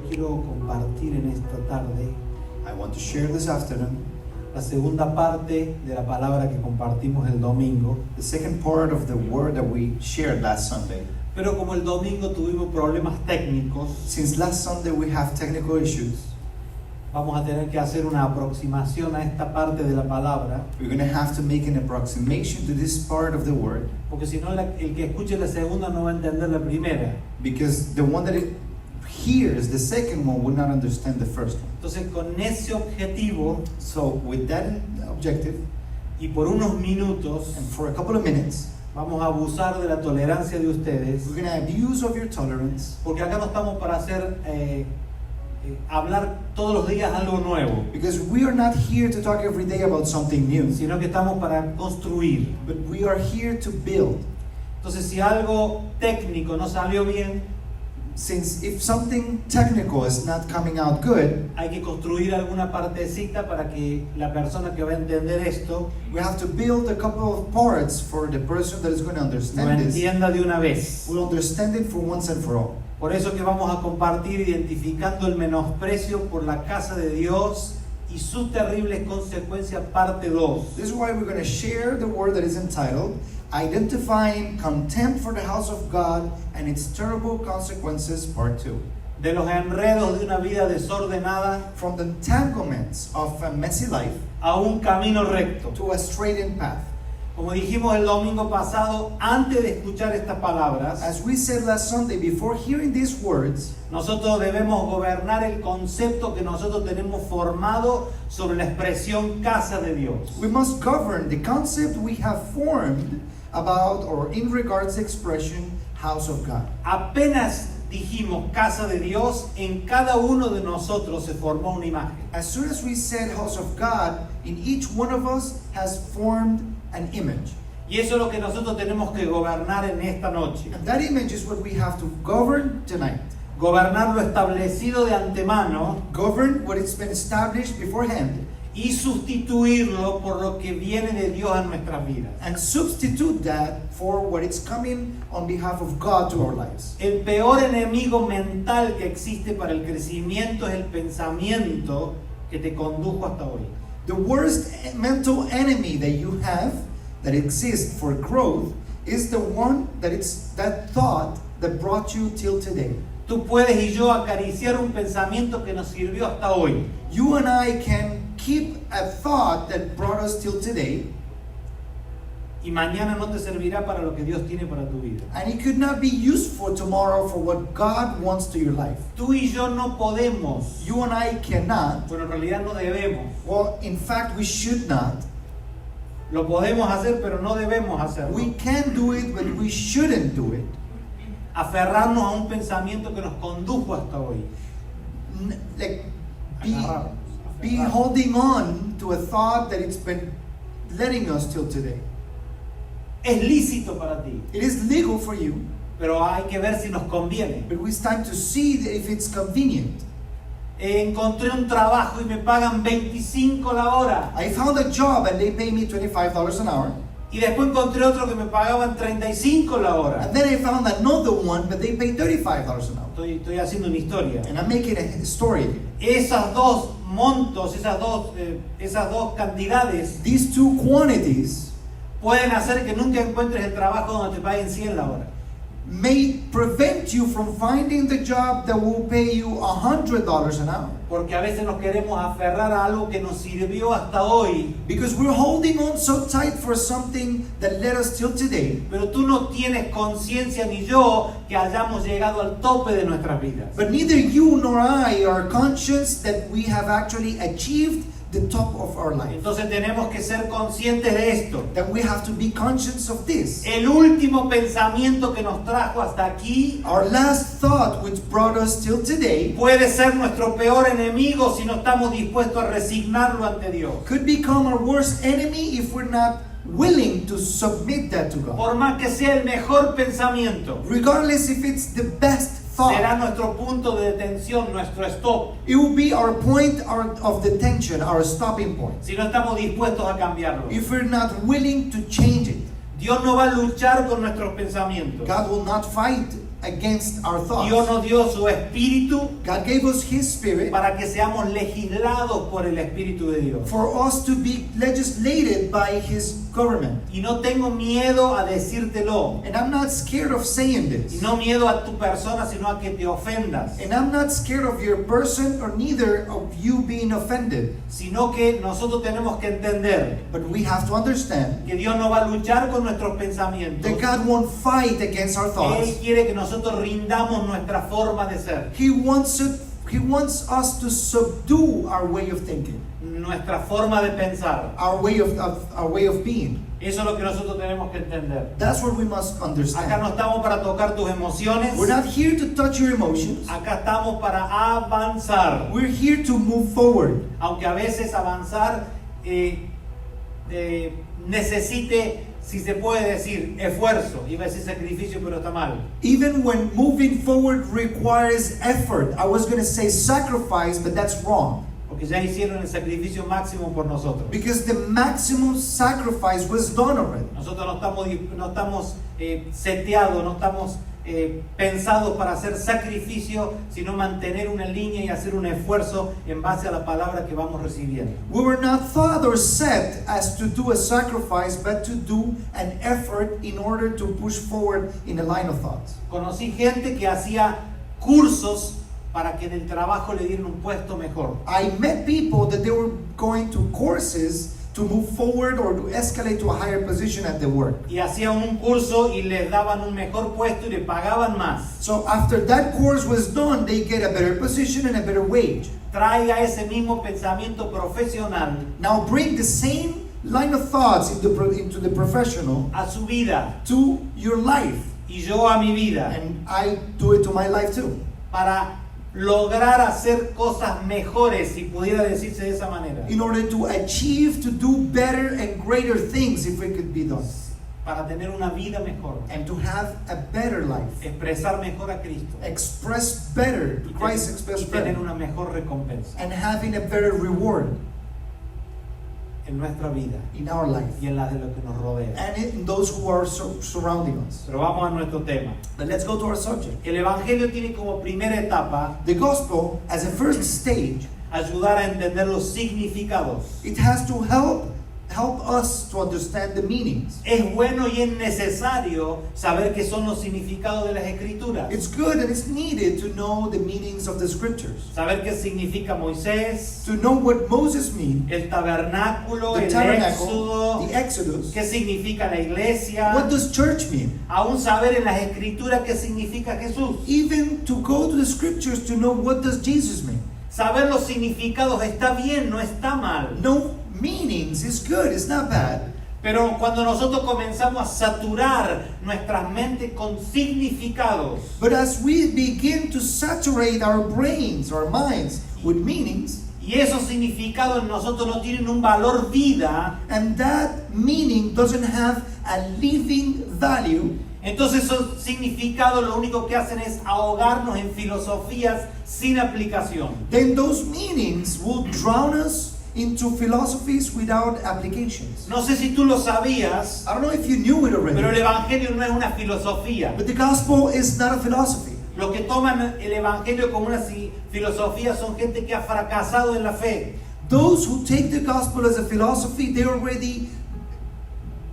quiero compartir en esta tarde I want to share this afternoon la segunda parte de la palabra que compartimos el domingo. the second part of the word that we shared last Sunday. Pero como el domingo tuvimos problemas técnicos, Since last Sunday we have technical issues, vamos a tener que hacer una aproximación a esta parte de la palabra, we're going to have to make an approximation to this part of the word, porque si no el que escuche la segunda no va a entender la primera. because the one that it hears the second one will not understand the first one. Entonces, con ese objetivo So with that objective, y por unos minutos, and for a couple of minutes, vamos a abusar de la tolerancia de ustedes, we're going to abuse of your tolerance, porque acá no estamos para hablar todos los días algo nuevo, because we are not here to talk every day about something new, sino que estamos para construir. but we are here to build. Entonces, si algo técnico no salió bien, Since if something technical is not coming out good, hay que construir alguna partecita para que la persona que va a entender esto we have to build a couple of parts for the person that is going to lo understand this. entienda de una vez. Will understand it for once and for all. Por eso que vamos a compartir identificando el menosprecio por la casa de Dios y sus terribles consecuencias, parte 2. This is why we're going to share the word that is entitled Identifying Contempt for the House of God and Its Terrible Consequences, Part 2. De los enredos de una vida desordenada From the entanglements of a messy life a un camino recto. to a straightened path. Como dijimos el domingo pasado, antes de escuchar estas palabras, As we said last Sunday, before hearing these words, nosotros debemos gobernar el concepto que nosotros tenemos formado sobre la expresión casa de Dios. we must govern the concept we have formed about or in regards to expression house of God. Apenas dijimos casa de Dios, en cada uno de nosotros se formó una imagen. As soon as we said house of God, in each one of us has formed an image. Y eso es lo que nosotros tenemos que gobernar en esta noche. And that image is what we have to govern tonight. Gobernar lo establecido de antemano Govern what has been established beforehand y sustituirlo por lo que viene de Dios en nuestras vidas. and substitute that for what is coming on behalf of God to our lives. El peor enemigo mental que existe para el crecimiento es el pensamiento que te condujo hasta hoy. The worst mental enemy that you have that exists for growth is the one that thought that brought you till today. Tú puedes y yo acariciar un pensamiento que nos sirvió hasta hoy. You and I can keep a thought that brought us till today, Y mañana no te servirá para lo que Dios tiene para tu vida. and it could not be useful tomorrow for what God wants to your life. Tú y yo no podemos, You and I cannot. bueno, en realidad no debemos. Well, in fact, we should not. Lo podemos hacer, pero no debemos hacerlo. We can do it, but we shouldn't do it. Aferrarnos a un pensamiento que nos condujo hasta hoy. Like, Agarrarnos, be aferrarnos. holding on to a thought that it's been letting us till today. Es lícito para ti, It is legal for you, pero hay que ver si nos conviene. but it's time to see that if it's convenient. Encontré un trabajo y me pagan 25 la hora. I found a job and they pay me $25 an hour. Y después encontré otro que me pagaban 35 la hora. And then I found another one, but they pay $35 an hour. Estoy haciendo una historia. And I'm making a story here. Esas dos montos, esas dos cantidades These two quantities pueden hacer que nunca encuentres el trabajo donde te paguen 100 la hora. may prevent you from finding the job that will pay you $100 an hour. Porque a veces nos queremos aferrar a algo que nos sirvió hasta hoy, Because we're holding on so tight for something that led us till today. pero tú no tienes conciencia ni yo que hayamos llegado al tope de nuestras vidas. But neither you nor I are conscious that we have actually achieved the top of our life. Entonces tenemos que ser conscientes de esto. That we have to be conscious of this. El último pensamiento que nos trajo hasta aquí Our last thought, which brought us till today, puede ser nuestro peor enemigo si no estamos dispuestos a resignarlo ante Dios. could become our worst enemy if we're not willing to submit that to God. Por más que sea el mejor pensamiento, Regardless if it's the best será thought, nuestro punto de detención, nuestro stop, it will be our point of detention, our stopping point. si no estamos dispuestos a cambiarlo. If we're not willing to change it, Dios no va a luchar con nuestros pensamientos. God will not fight against our thoughts. Dios nos dio su espíritu God gave us His Spirit para que seamos legislados por el Espíritu de Dios. for us to be legislated by His government. Y no tengo miedo a decírtelo. And I'm not scared of saying Y this. no miedo a tu persona, sino a que te ofendas. And I'm not scared of your person or neither of you being offended. Sino que nosotros tenemos que entender But we have to understand que Dios no va a luchar con nuestros pensamientos. that God won't fight against our Él thoughts. quiere que nosotros rindamos nuestra forma de ser, He wants us to subdue our way of thinking, nuestra forma de pensar. our way of being. Eso es lo que nosotros tenemos que entender. That's what we must Acá understand. no estamos para tocar tus emociones. We're not here to touch your emotions. Acá estamos para avanzar. We're here to move forward. Aunque a veces avanzar necesite, si se puede decir, esfuerzo. Iba a decir sacrificio, pero está mal. Even when moving forward requires effort. I was going to say sacrifice, but that's wrong. Porque ya hicieron el sacrificio máximo por nosotros. Because the maximum sacrifice was done already. Nosotros no estamos seteados, no estamos pensados para hacer sacrificio, sino mantener una línea y hacer un esfuerzo en base a la palabra que vamos recibiendo. We were not thought or set as to do a sacrifice, but to do an effort in order to push forward in a line of thoughts. Conocí gente que hacía cursos para que en el trabajo le dieran un puesto mejor. I met people that they were going to courses to move forward or to escalate to a higher position at their work. Y hacían un curso y les daban un mejor puesto y le pagaban más. So after that course was done, they get a better position and a better wage. Traiga ese mismo pensamiento profesional Now bring the same line of thoughts into the professional a su vida to your life. y yo a mi vida, And I do it to my life too. para lograr hacer cosas mejores, si pudiera decirse de esa manera, In order to achieve, to do better and greater things if it could be done. para tener una vida mejor, And to have a better life. expresar mejor a Cristo Express better, y, Christ expressed y tener better. una mejor recompensa And having a better reward en nuestra vida in our life. y en la de los que nos rodean. And in those who are surrounding us. Pero vamos a nuestro tema. But let's go to our subject. El Evangelio tiene como primera etapa The gospel, as a first stage, ayudar a entender los significados. it has to help us to understand the meanings. Es bueno y es necesario saber qué son los significados de las Escrituras. It's good and it's needed to know the meanings of the scriptures. Saber qué significa Moisés, To know what Moses means, el tabernáculo, the el tabernacle, éxodo, the Exodus. qué significa la iglesia, What does church mean? aún saber en las Escrituras qué significa Jesús. Even to go to the scriptures to know what does Jesus mean. Saber los significados está bien, no está mal. No meanings is good, it's not bad. Pero cuando nosotros comenzamos a saturar nuestras mentes con significados, But as we begin to saturate our brains, our minds with meanings, y esos significados en nosotros no tienen un valor vida, and that meaning doesn't have a living value, entonces esos significados lo único que hacen es ahogarnos en filosofías sin aplicación. then those meanings will drown us into philosophies without applications. No sé si tú lo sabías, I don't know if you knew it pero el already, Evangelio no es una filosofía. but the gospel is not a philosophy. Los que toman el Evangelio como una filosofía son gente que ha fracasado en la fe. Those who take the gospel as a philosophy, they already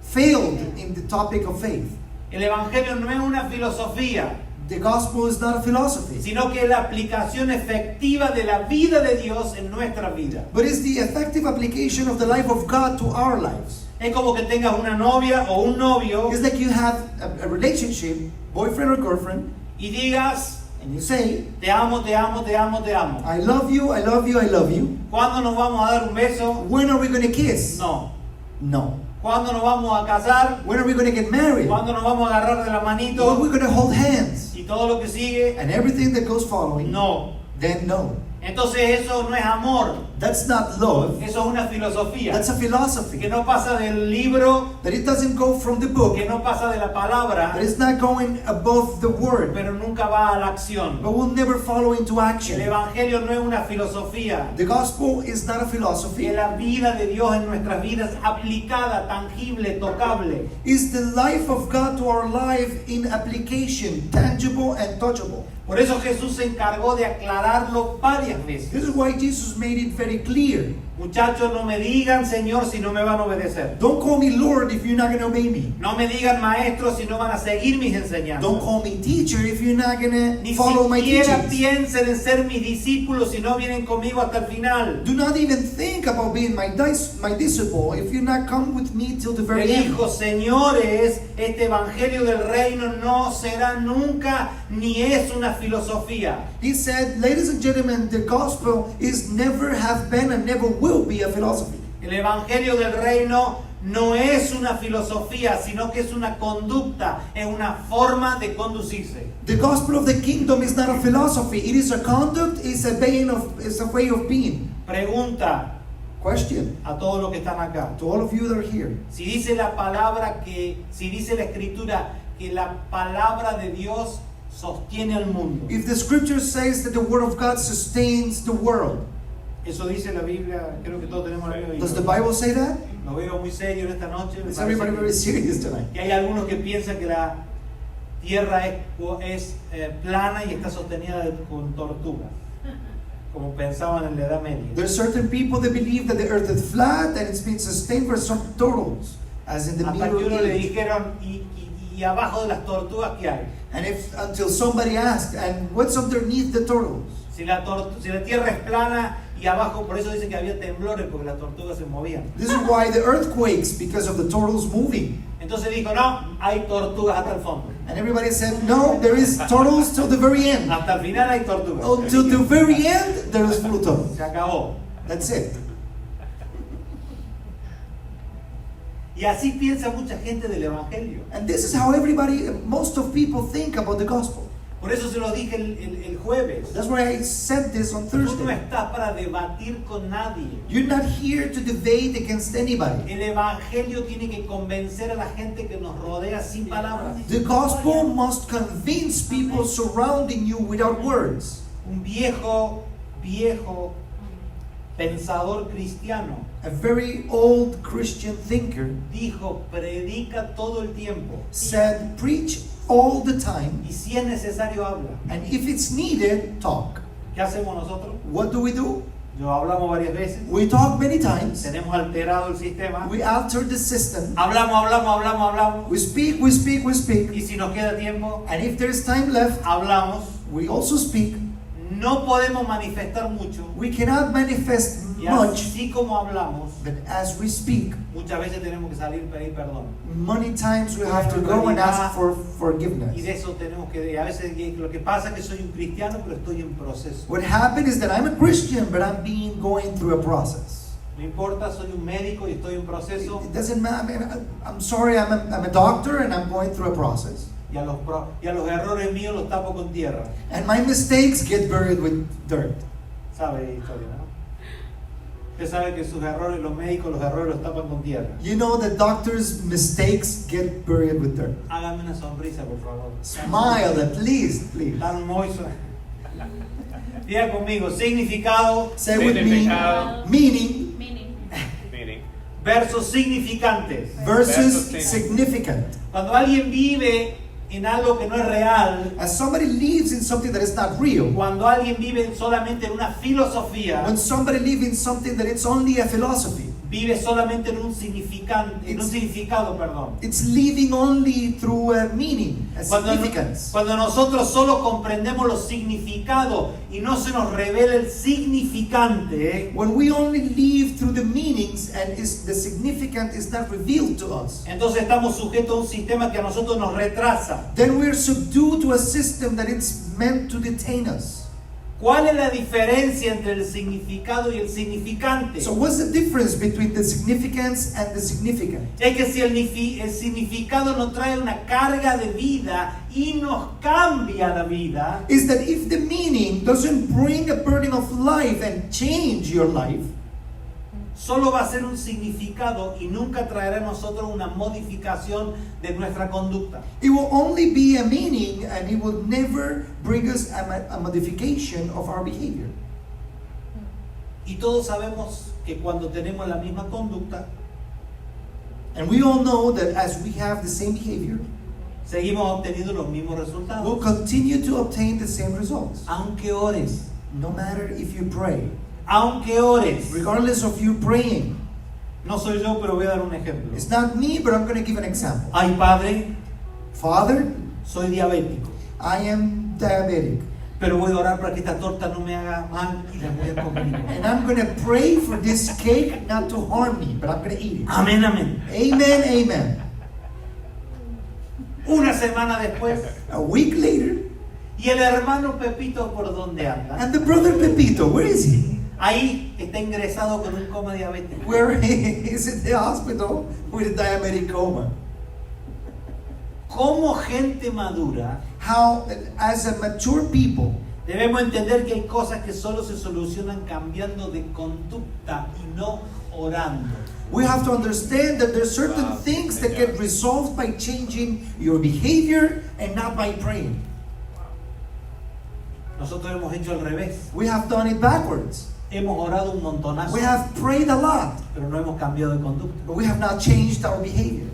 failed in the topic of faith. El Evangelio no es una filosofía, The gospel is not a philosophy, sino que es la aplicación efectiva de la vida de Dios en nuestra vida. but it's the effective application of the life of God to our lives. Es como que tengas una novia o un novio It's like you have a relationship, boyfriend or girlfriend, y digas, and you say, te amo, te amo, te amo, te amo. I love you, I love you, I love you. ¿Cuándo nos vamos a dar un beso? When are we going to kiss? No. No. ¿Cuándo nos vamos a casar? When are we going to get married? ¿Cuándo nos vamos a agarrar de la When are manito? we going to hold hands? Y todo lo que sigue, And everything that goes following? no. Then no. Entonces eso no es amor, That's not love. eso es una filosofía That's a que philosophy no pasa del libro that it doesn't go from the book, que no pasa de la palabra, that it's not going above the word, pero nunca va a la acción. but will never follow into El action. evangelio no es una filosofía. The gospel is not a Que philosophy. la vida de Dios en nuestras vidas aplicada, tangible, tocable. It's the life of God to our life in application, tangible and touchable. Por eso Jesús se encargó de aclararlo varias veces. This is why Jesus made it very clear. Muchachos, no me digan Señor si no me van a obedecer. Don't call me Lord if you're not going to obey me. No me digan maestro si no van a seguir mis enseñanzas. Don't call me teacher if you're not going to Ni follow my siquiera teachings. piensen en ser mis discípulos si no vienen conmigo hasta el final. Do not even think about being my disciple if you not come with me till the Le very end. dijo, señores, este evangelio del reino no será nunca ni es una filosofía. He said, ladies and gentlemen, the gospel is never have been and never will be a philosophy. El evangelio del reino no es una filosofía, sino que es una conducta, es una forma de conducirse. The gospel of the kingdom is not a philosophy. It is a conduct, it's a way of being. Pregunta Question a todos los que están acá. to all of you that are here. Si dice la escritura que la palabra de Dios sostiene al mundo. If the scripture says that the word of God sustains the world, Eso dice la Biblia, creo que todos tenemos la Biblia. does the Bible say that? Lo veo muy serio en esta noche. me Is parece everybody very serious tonight? que hay algunos que piensan que la tierra es plana y está sostenida con tortugas, como pensaban en la Edad Media. There are certain people that believe that the earth is flat and it's been sustained by some turtles, as in the Hasta que Middle uno le Age. dijeron, y abajo de las tortugas, ¿qué hay? And until somebody asked, and what's underneath the turtles? Si la tierra es plana y abajo, por eso dicen que había temblores, porque las tortugas se movían. This is why the earth quakes, because of the turtles moving. Entonces dijo, no, hay tortugas hasta el fondo. And everybody said, no, there is turtles till the very end. Hasta el final hay tortugas. Until the very end, there is full turtles. Se acabó. That's it. Y así piensa mucha gente del Evangelio. And this is how most of people think about the gospel. Por eso se lo dije el jueves. That's why I said this on Tú no Thursday. estás para debatir con nadie. You're not here to debate against anybody. El Evangelio tiene que convencer a la gente que nos rodea sin palabras. The gospel must convince people surrounding you without words. Un viejo pensador cristiano A very old Christian thinker dijo, predica todo el tiempo said, preach all the time, y si es necesario habla. and if it's needed, talk. ¿Qué hacemos nosotros? What do? Lo hablamos varias veces. We talk many times. Tenemos alterado el sistema. We alter the system. Hablamos. We speak. Y si nos queda tiempo, And if there's time left, hablamos. we also speak. No podemos manifestar mucho. We cannot manifest Y much, así como hablamos, but as we speak, muchas veces tenemos que salir y pedir perdón. many times we have to go and ask for forgiveness. Y de eso tenemos que, a veces lo que pasa es que soy un cristiano, pero estoy en proceso. What happened is that I'm a Christian, but I'm going through a process. No importa, soy un médico y estoy en proceso. It doesn't matter. I'm sorry, I'm a doctor and I'm going through a process. Y a los errores míos los tapo con tierra. And my mistakes get buried with dirt. ¿Sabe la historia, no? Usted sabe que sus errores, los médicos, los errores los tapan con tierra. You know that doctors' mistakes get buried with dirt. Hágame una sonrisa, por favor. Smile at least, please. Están muy Diga conmigo, significado Say with me, Significado. meaning Meaning. versus significantes. versus Versus significant. Cuando alguien vive en algo que no es real, As somebody lives in something that is not real, cuando alguien vive solamente en una filosofía, when somebody lives in something that it's only a philosophy, vive solamente en un significado, perdón. it's living only through a meaning, a significance. Cuando nosotros solo comprendemos los significados y no se nos revela el significante, When we only live through the meanings and the significant is not revealed to us, entonces estamos sujetos a un sistema que a nosotros nos retrasa. then we're subdued to a system that it's meant to detain us. ¿Cuál es la diferencia entre el significado y el significante? So what's the difference between the significance and the significant? Es que si el significado nos trae una carga de vida y nos cambia la vida, Is that if the meaning doesn't bring a burden of life and change your life, solo va a ser un significado y nunca traerá a nosotros una modificación de nuestra conducta. It will only be a meaning, and it will never bring us a modification of our behavior. Y todos sabemos que cuando tenemos la misma conducta, And we all know that as we have the same behavior, seguimos obteniendo los mismos resultados. we'll continue to obtain the same results. Aunque ores, No matter if you pray, aunque ores. regardless of you praying. No soy yo, pero voy a dar un ejemplo. It's not me, but I'm going to give an example. Ay, Padre, Father, soy diabético, I am diabetic, pero voy a orar para que esta torta no me haga mal y la voy a comer. and I'm going to pray for this cake not to harm me, but I'm going to eat it. Amén, amén. Amen, amen. Una semana después, A week later, ¿y el hermano Pepito por dónde anda? and the brother Pepito, where is he? Ahí está ingresado con un coma diabético. Where is in the hospital with a diabetic coma? Como gente madura, How, as a mature people, debemos entender que hay cosas que solo se solucionan cambiando de conducta y no orando. we have to understand that there's certain things that get resolved by changing your behavior and not by praying. Nosotros hemos hecho al revés. We have done it backwards. Hemos orado un montonazo, We have prayed a lot, pero no hemos cambiado de conducta. but we have not changed our behavior.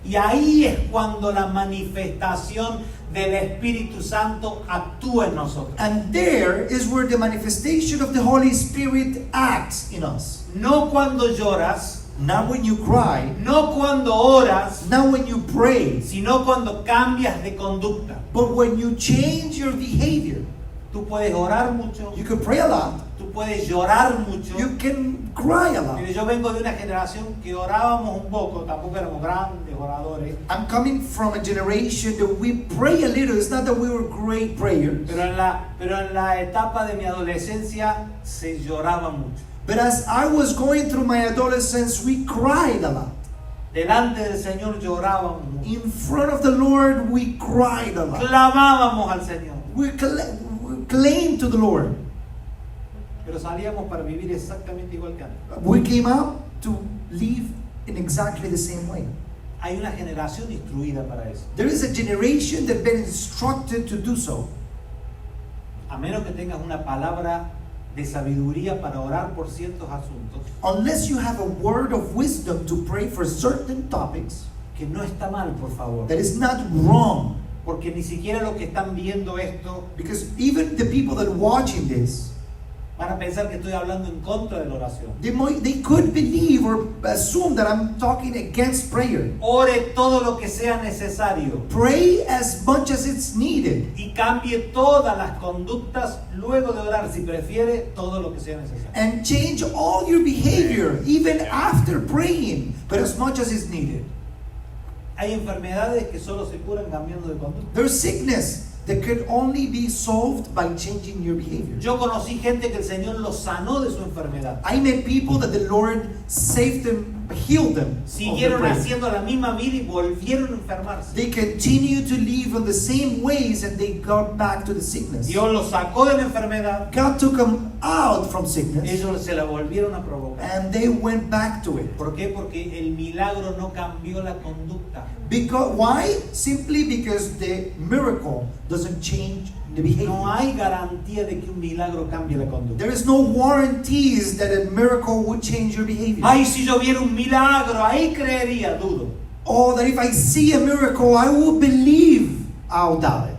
Y ahí es cuando la manifestación del Espíritu Santo actúa en nosotros. And there is where the manifestation of the Holy Spirit acts in us. No cuando lloras, Not when you cry, no cuando oras, not when you pray, sino cuando cambias de conducta. but when you change your behavior. Tú puedes orar mucho, You can pray a lot, tú puedes llorar mucho. you can cry a lot. Mire, yo vengo de una generación que orábamos un poco, tampoco éramos grandes oradores, I'm coming from a generation that we pray a little. It's not that we were great prayers, pero en la etapa de mi adolescencia se lloraba mucho. but as I was going through my adolescence, we cried a lot. Delante del Señor llorábamos mucho. In front of the Lord, we cried a lot. Clamábamos al Señor, We claimed to the Lord. pero salíamos para vivir exactamente igual que antes. We came out to live in exactly the same way. Hay una generación instruida para eso. There is a generation that been instructed to do so. A menos que tengas una palabra de sabiduría para orar por ciertos asuntos, Unless you have a word of wisdom to pray for certain topics, que no está mal, por favor. that is not wrong. Porque ni siquiera los que están viendo esto Because even the people that are watching this, van a pensar que estoy hablando en contra de la oración. they could believe or assume that I'm talking against prayer. Ore todo lo que sea necesario Pray as much as it's needed. y cambie todas las conductas luego de orar, si prefiere, todo lo que sea necesario. And change all your behavior, even after praying, but as much as is needed. Hay enfermedades que solo se curan cambiando de conducta. There's sickness that could only be solved by changing your behavior. Yo conocí gente que el Señor los sanó de su enfermedad. I met people that the Lord saved them, healed them. of their Siguieron prayer. haciendo la misma vida y volvieron a enfermarse. They continue to live in the same ways and they got back to the sickness. Dios los sacó de la enfermedad, God took them out from sickness ellos se la volvieron a provocar. and they went back to it. ¿Por qué? Porque el milagro no cambió la conducta. Because why? Simply because the miracle doesn't change the behavior. No hay garantía de que un milagro cambie la conducta. There is no warranties that a miracle would change your behavior. Ay, si yo viera un milagro, ahí creería, dudo. Or that if I see a miracle, I will believe I'll doubt it.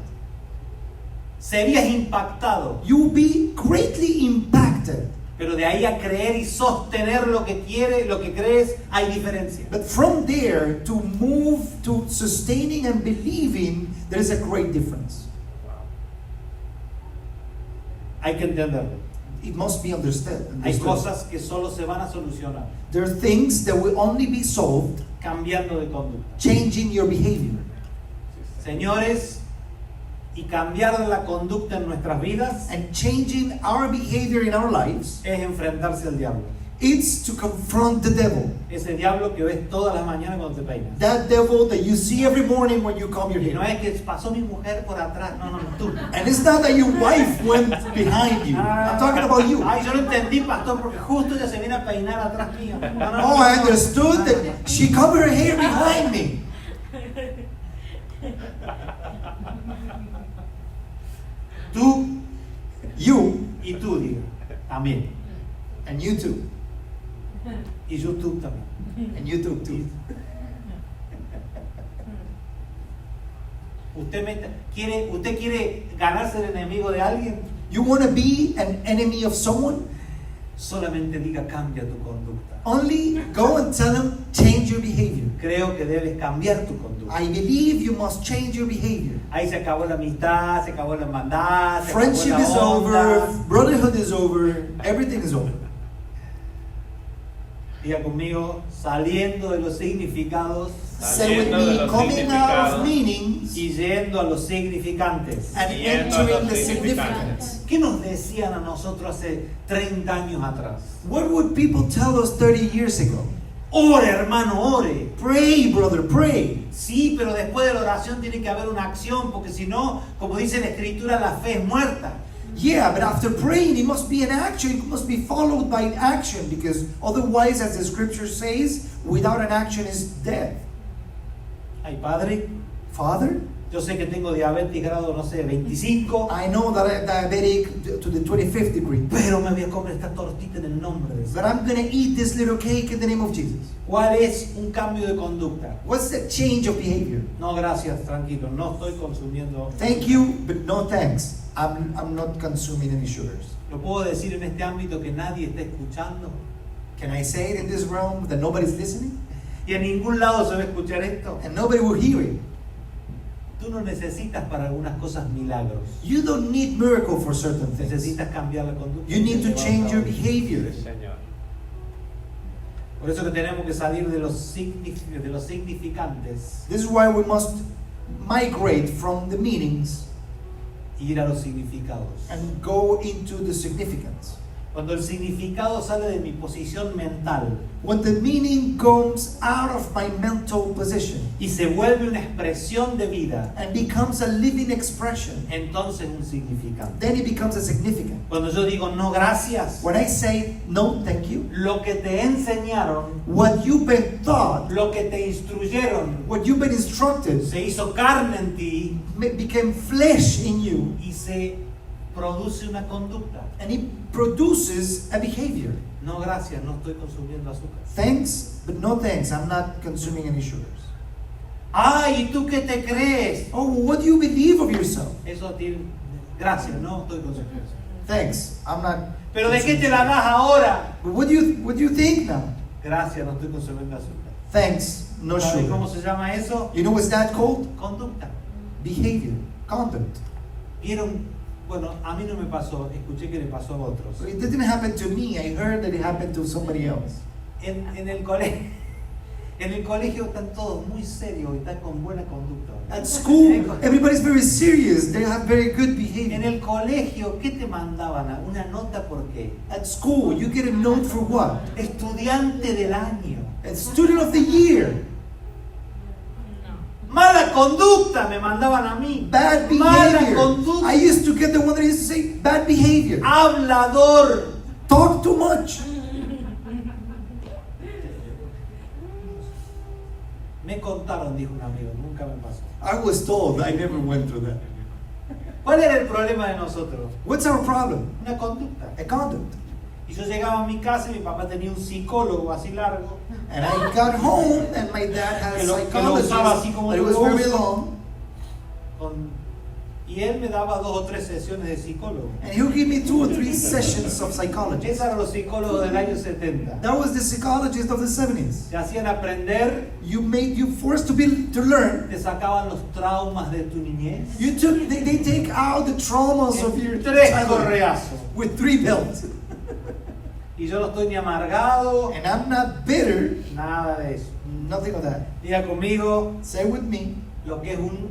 Serías impactado, You will be greatly impacted. pero de ahí a creer y sostener lo que quiere, lo que crees, hay diferencia. But from there to move to sustaining and believing, there is a great difference. Hay que entenderlo. It must be understood. Hay cosas que solo se van a solucionar There are things that will only be solved cambiando de conducta. changing your behavior. Señores, y cambiar la conducta en nuestras vidas And changing our behavior in our lives es enfrentarse al diablo. It's to confront the devil. Ese diablo que ves todas las mañanas cuando te peinas. That devil that you see every morning when you comb your Y no hair. es que pasó mi mujer por atrás, no, tú. And it's not that your wife went behind you. I'm talking about you. Ay, yo lo entendí, pastor, porque justo ella se viene a peinar atrás mío. No, Oh, I understood that she covered her hair behind me. Tú You y tú, diga, también. and you too. Y YouTube también. And you too. ¿Usted quiere ganarse el enemigo de alguien? You want to be an enemy of someone? Solamente diga, cambia tu conducta. Only go and tell them, change your behavior. Creo que debes cambiar tu conducta. I believe you must change your behavior. Ahí se acabó la amistad, se acabó la hermandad, se Friendship acabó is la onda. over, brotherhood is over, everything is over. Diga conmigo, saliendo de los significados Say with Saliendo de me, los coming out of significados meanings y yendo a los significantes. and Yendo a entering los the significantes. significance. ¿Qué nos decían a nosotros hace 30 años atrás? What would people tell us 30 years ago? Ore, hermano, ore. Pray, brother, pray. Sí, pero después de la oración tiene que haber una acción, porque si no, como dice la Escritura, la fe es muerta. Yeah, but after praying, it must be an action. It must be followed by action, because otherwise, as the scripture says, without an action is death. Ay, Padre, Father, yo sé que tengo diabetes grado, no sé, 25, I know that I'm diabetic to the 25th degree, pero me voy a comer esta tortita en el nombre de Jesús. but I'm going to eat this little cake in the name of Jesus. ¿Cuál es un cambio de conducta? What's the change of behavior? No, gracias, tranquilo, no estoy consumiendo. Thank you, but no thanks. I'm not consuming any sugars. Lo puedo decir en este ámbito que nadie está escuchando. Can I say it in this realm that nobody's listening? Y en ningún lado se va a escuchar esto. And nobody will hear it. Tú no necesitas para algunas cosas milagros. You don't need miracle for certain things. Necesitas cambiar la conducta. You need to change your Sí, behavior. Señor. Por eso que tenemos que salir de los significantes This is why we must migrate from the meanings y ir a los significados. and go into the significance. Cuando el significado sale de mi posición mental When the meaning comes out of my mental position y se vuelve una expresión de vida, and becomes a living expression, entonces un significante. then it becomes a significant. Cuando yo digo no gracias, When I say no, thank you, lo que te enseñaron, what you've been taught, lo que te instruyeron, what you've been instructed, se hizo carne en ti became flesh in you, y se produce una conducta. and it produces a behavior. No gracias, no estoy consumiendo azúcar. Thanks, but no thanks. I'm not consuming any sugars. Ay, ¿y tú qué te crees? Oh, what do you believe of yourself? Eso tiene, gracias, no estoy consumiendo eso. Thanks, I'm not. Pero ¿de qué te la das ahora? But what do you think now? Gracias, no estoy consumiendo azúcar. Thanks, no ¿Sabes cómo sugar. se llama eso? You know what's that called? Conducta. Behavior, conduct. Vieron, bueno, a mí no me pasó, escuché que le pasó a otros. So it didn't happen to me. I heard that it happened to somebody else. En el colegio están todos muy serios y están con buena conducta. At school, everybody's very serious. They have very good En behavior. el colegio, ¿qué te mandaban? ¿Una nota por qué? At school, you get a note for what? Estudiante del año. A student of the year. Mala conducta me mandaban a mí. Bad Mala behavior. conducta. I used to get the one that used to say bad behavior. Hablador. Talk too much. Me contaron, dijo un amigo, nunca me pasó. I was told. I never went through that. ¿Cuál era el problema de nosotros? What's our problem? Una conducta. A conduct. Y yo llegaba a mi casa y mi papá tenía un psicólogo así largo. And I got home and my dad had a Que lo psychologist, usaba así como but it yo was lo very uso. long. Y él me daba 2 o 3 sesiones de psicólogo. And he would give me 2 or 3 sessions of psychology. Esos eran los psicólogos del año 70. That was the psychologist of the 70s. Te hacían aprender, You forced to learn. te sacaban los traumas de tu niñez. They take out the traumas of your 3 childhood correazos. with 3 belts. Y yo no estoy ni amargado, And I'm not bitter. nada de eso. Nothing of that. Diga conmigo Say with me, lo que es un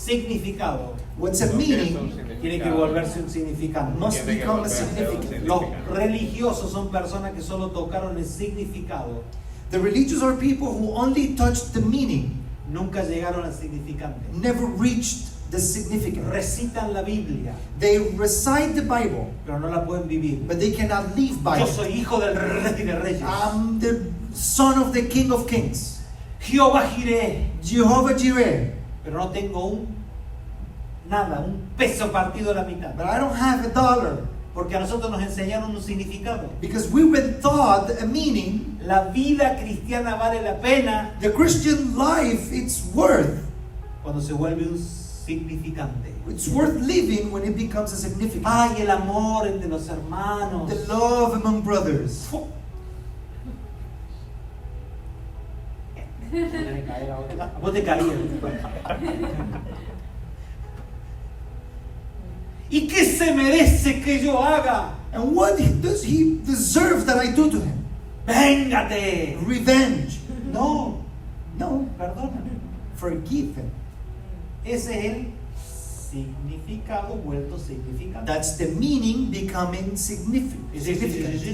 significado what's a Lo que es un meaning significado. tiene que volverse un significado. must Tiene que become a volverse un significant. Los significado. religiosos son personas que solo tocaron el significado, The religious are people who only touched the meaning, nunca llegaron al significante. never reached the significant. Recitan la Biblia, They recite the Bible, pero no la pueden vivir. but they cannot live by Yo it. soy hijo del rey de reyes. I'm the son of the King of Kings, Jehová giré, Jehovah Jireh, pero no tengo nada, un peso partido a la mitad. but I don't have $1 Porque a nosotros nos enseñaron un significado. because we've been taught a meaning. La vida cristiana vale la pena The Christian life, it's worth. cuando se vuelve un significante. It's worth living when it becomes a significant. Ay, el amor entre los hermanos. The love among brothers. Vos te caías. ¿Y qué se merece que yo haga? And what does he deserve that I do to him? Véngate. Revenge. No, No, perdona. forgive him. Ese es el significado vuelto significante. That's the meaning becoming significant. Y sí,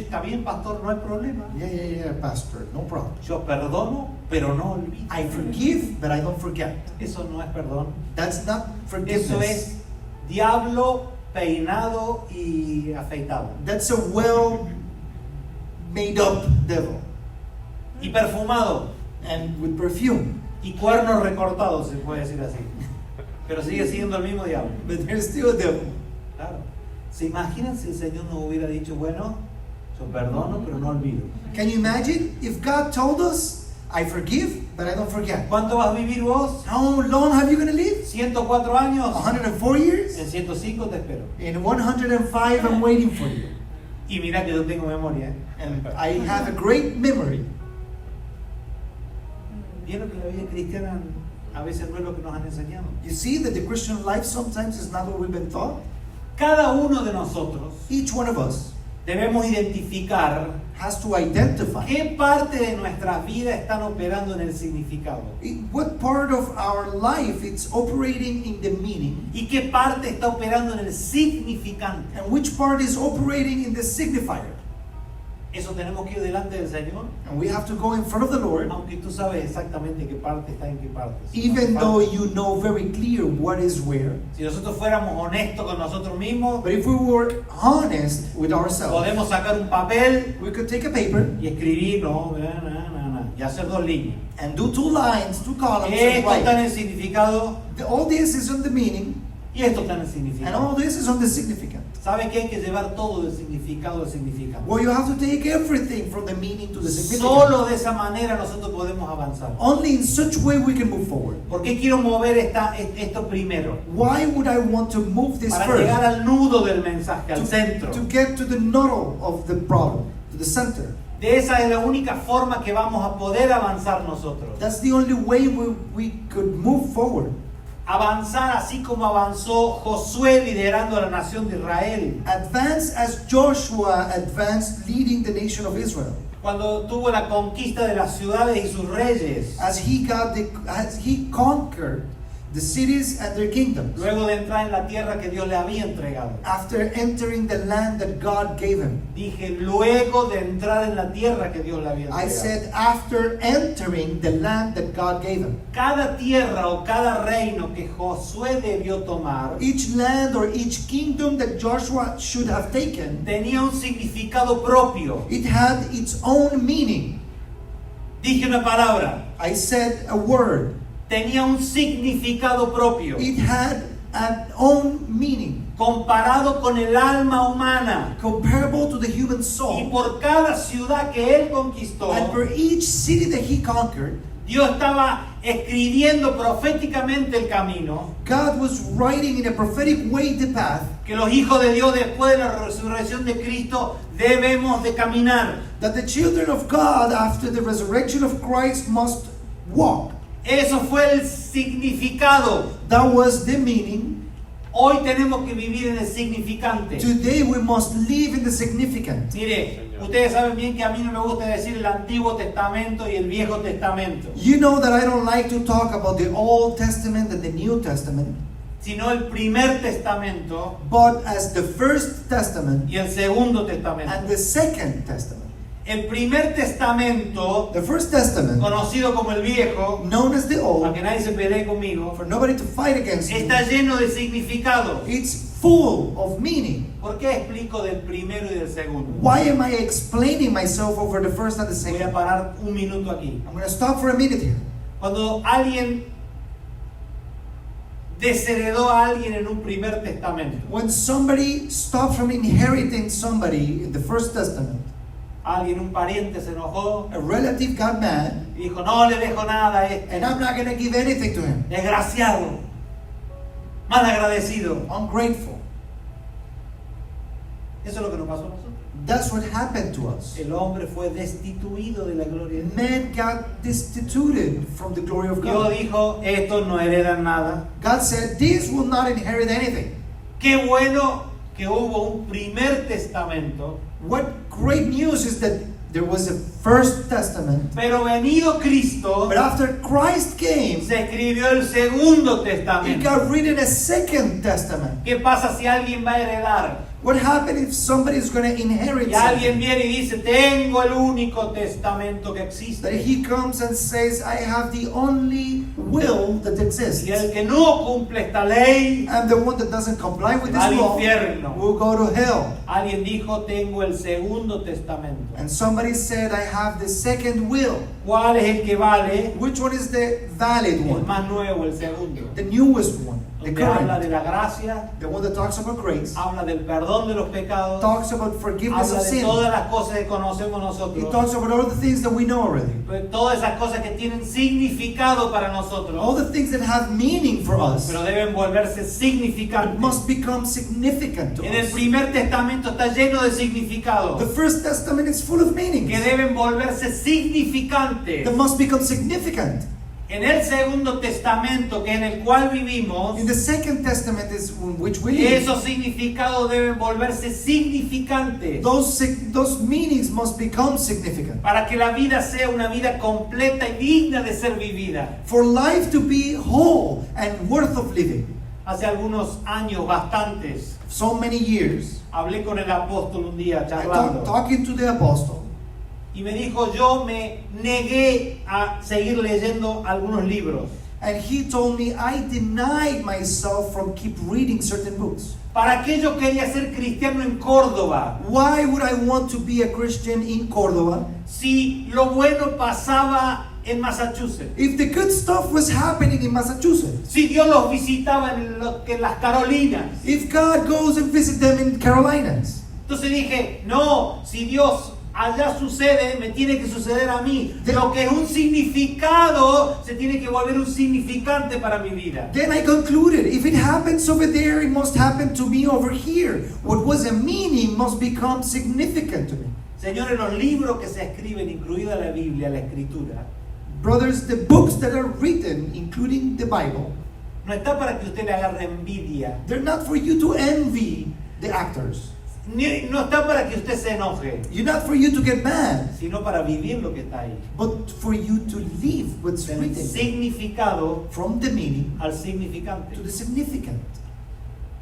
está bien, pastor, no hay problema. Yeah, pastor, no problem. Yo perdono, pero no olvido. I forgive, but I don't forget. Eso no es perdón. That's not Eso forgiveness. es diablo peinado y afeitado. That's a well made up devil. Y perfumado. And with perfume. Y cuernos recortados, se puede decir así. Pero sigue siendo el mismo diablo. But there's still a devil. Claro. ¿Se imaginan si el Señor nos hubiera dicho, bueno, yo perdono, pero no olvido? Can you imagine if God told us, I forgive, but I don't forget? ¿Cuánto vas a vivir vos? How long have you going to live? 104 años. 104 years? En 105 te espero. In 105, I'm waiting for you. Y mira que yo tengo memoria. And I have a great memory. ¿Vieron que la vida cristiana a veces no es lo que nos han enseñado? You see that the Christian life sometimes is not what we've been taught. Cada uno de nosotros Each one of us debemos identificar has to identify qué parte de nuestras vidas están operando en el significado what part of our life it's operating in the meaning y qué parte está operando en el significante. and which part is operating in the signifier. Eso tenemos que ir delante del Señor, And we have to go in front of the Lord, aunque tú sabes exactamente qué parte está en qué parte. even though you know very clear what is where. Si nosotros fuéramos honestos con nosotros mismos, But if we were honest with ourselves, podemos sacar un papel we could take a paper y escribir, y hacer 2 líneas. and do 2 lines, 2 columns, and Esto está en write. el significado All this is on the meaning, y esto está en el and significado. all this is on the significant. ¿Sabe que hay que llevar todo del significado al significado? Well, you have to take everything from the meaning to the significant. Solo de esa manera nosotros podemos avanzar. Only in such way we can move forward. ¿Por qué quiero mover esto primero? Why would I want to move this Para first? llegar al nudo del mensaje, al centro. To get to the noodle of the problem, to the center. De esa es la única forma que vamos a poder avanzar nosotros. That's the only way we could move forward. Avanzar así como avanzó Josué liderando a la nación de Israel. Advance as Joshua advanced leading the nation of Israel. Cuando tuvo la conquista de las ciudades y sus reyes. As he conquered the cities and their kingdoms. Luego de entrar en la tierra que Dios le había entregado. After entering the land that God gave him. Dije, luego de entrar en la tierra que Dios le había entregado. I said after entering the land that God gave him. Cada tierra o cada reino que Josué debió tomar Each land or each kingdom that Joshua should have taken, tenía un significado propio. it had its own meaning. Dije una palabra, I said a word. tenía un significado propio. It had an own meaning, Comparado con el alma humana. comparable to the human Y soul. por cada ciudad que él conquistó, And for each city that he conquered, Dios estaba escribiendo proféticamente el camino God was writing in a prophetic way the path que los hijos de Dios después de la resurrección de Cristo debemos de caminar. that the children of God after the resurrection of Christ must walk. Eso fue el significado. That was the meaning. Hoy tenemos que vivir en el significante. Today we must live in the significant. Mire, ustedes saben bien que a mí no me gusta decir el Antiguo Testamento y el Viejo Testamento, You know that I don't like to talk about the Old Testament and the New Testament, sino el Primer Testamento but as the First Testament y el Segundo Testamento. and the Second Testament. El Primer Testamento, The First Testament, conocido como el Viejo, known as the para Old, que nadie se pelee conmigo, for nobody to fight against you, está lleno de significado. it's full of meaning. ¿Por qué explico del primero y del segundo? Why am I explaining myself over the first and the Voy a second? parar un minuto aquí. I'm going to stop for a minute here. Cuando alguien desheredó a alguien en un primer testamento, When somebody stopped from inheriting somebody in the First Testament, alguien, un pariente se enojó a relative got mad, y dijo, no le dejo nada a este and I'm not going to give anything to him. desgraciado, mal agradecido. Ungrateful. Eso es lo que nos pasó a nosotros. That's what happened to us. El hombre fue destituido de la gloria de Dios. Man got destituted from the glory of Dios God. dijo, estos no heredan nada. God said, these will not inherit anything. Qué bueno que hubo un primer testamento, What great news is that there was a First Testament, pero venido Cristo, but after Christ came, se escribió el segundo it testamento. got written a Second Testament. ¿Qué pasa si alguien va a heredar? What happened if somebody is going to inherit Y alguien something? viene y dice, tengo el único testamento que That existe. he comes and says, I have the only will that exists. Y el que no cumple esta ley, And the one that doesn't comply with this al law infierno. will go to hell. Alguien dijo, tengo el segundo testamento. And somebody said, I have the second will. ¿Cuál es el que vale? Which one is the valid El one? más nuevo, el segundo. The newest one, the Donde habla de current. la gracia, The one that talks about grace, habla del perdón de los pecados, talks about forgiveness habla of de sin. todas las cosas que conocemos It nosotros. talks about all the things that we know already. Todas esas cosas que tienen significado para All nosotros, the things that have meaning for us pero deben volverse significantes. must become significant to En el us. primer testamento está lleno de significado, The First Testament is full of meanings que deben volverse significantes. that must become significant. En el segundo testamento, que en el cual vivimos, In the Second Testament is in which we live. esos significados deben volverse significantes Those meanings must become significant. para que la vida sea una vida completa y digna de ser vivida. For life to be whole and worth of living. Hace algunos años, bastantes, So many years, hablé con el apóstol un día I charlando talking to the apostle, y me dijo, yo me negué a seguir leyendo algunos libros. and he told me I denied myself from keep reading certain books. ¿Para qué yo quería ser cristiano en Córdoba? Why would I want to be a Christian in Córdoba Si lo bueno pasaba en Massachusetts, if the good stuff was happening in Massachusetts? si Dios los visitaba en las Carolinas. If God goes and visits them in Carolinas? Entonces dije, no, si Dios allá sucede, me tiene que suceder a mí. Lo que es un significado se tiene que volver un significante para mi vida. Then I concluded, if it happens over there, it must happen to me over here. What was a meaning must become significant to me. Señores, los libros que se escriben, incluida la Biblia, la Escritura, Brothers, the books that are written, including the Bible, no está para que usted le agarre envidia, they're not for you to envy the actors. no está para que usted se enoje, You're not for you to get mad, sino para vivir lo que está ahí. but for you to live what's Del written. significado From the meaning al significante. to the significant.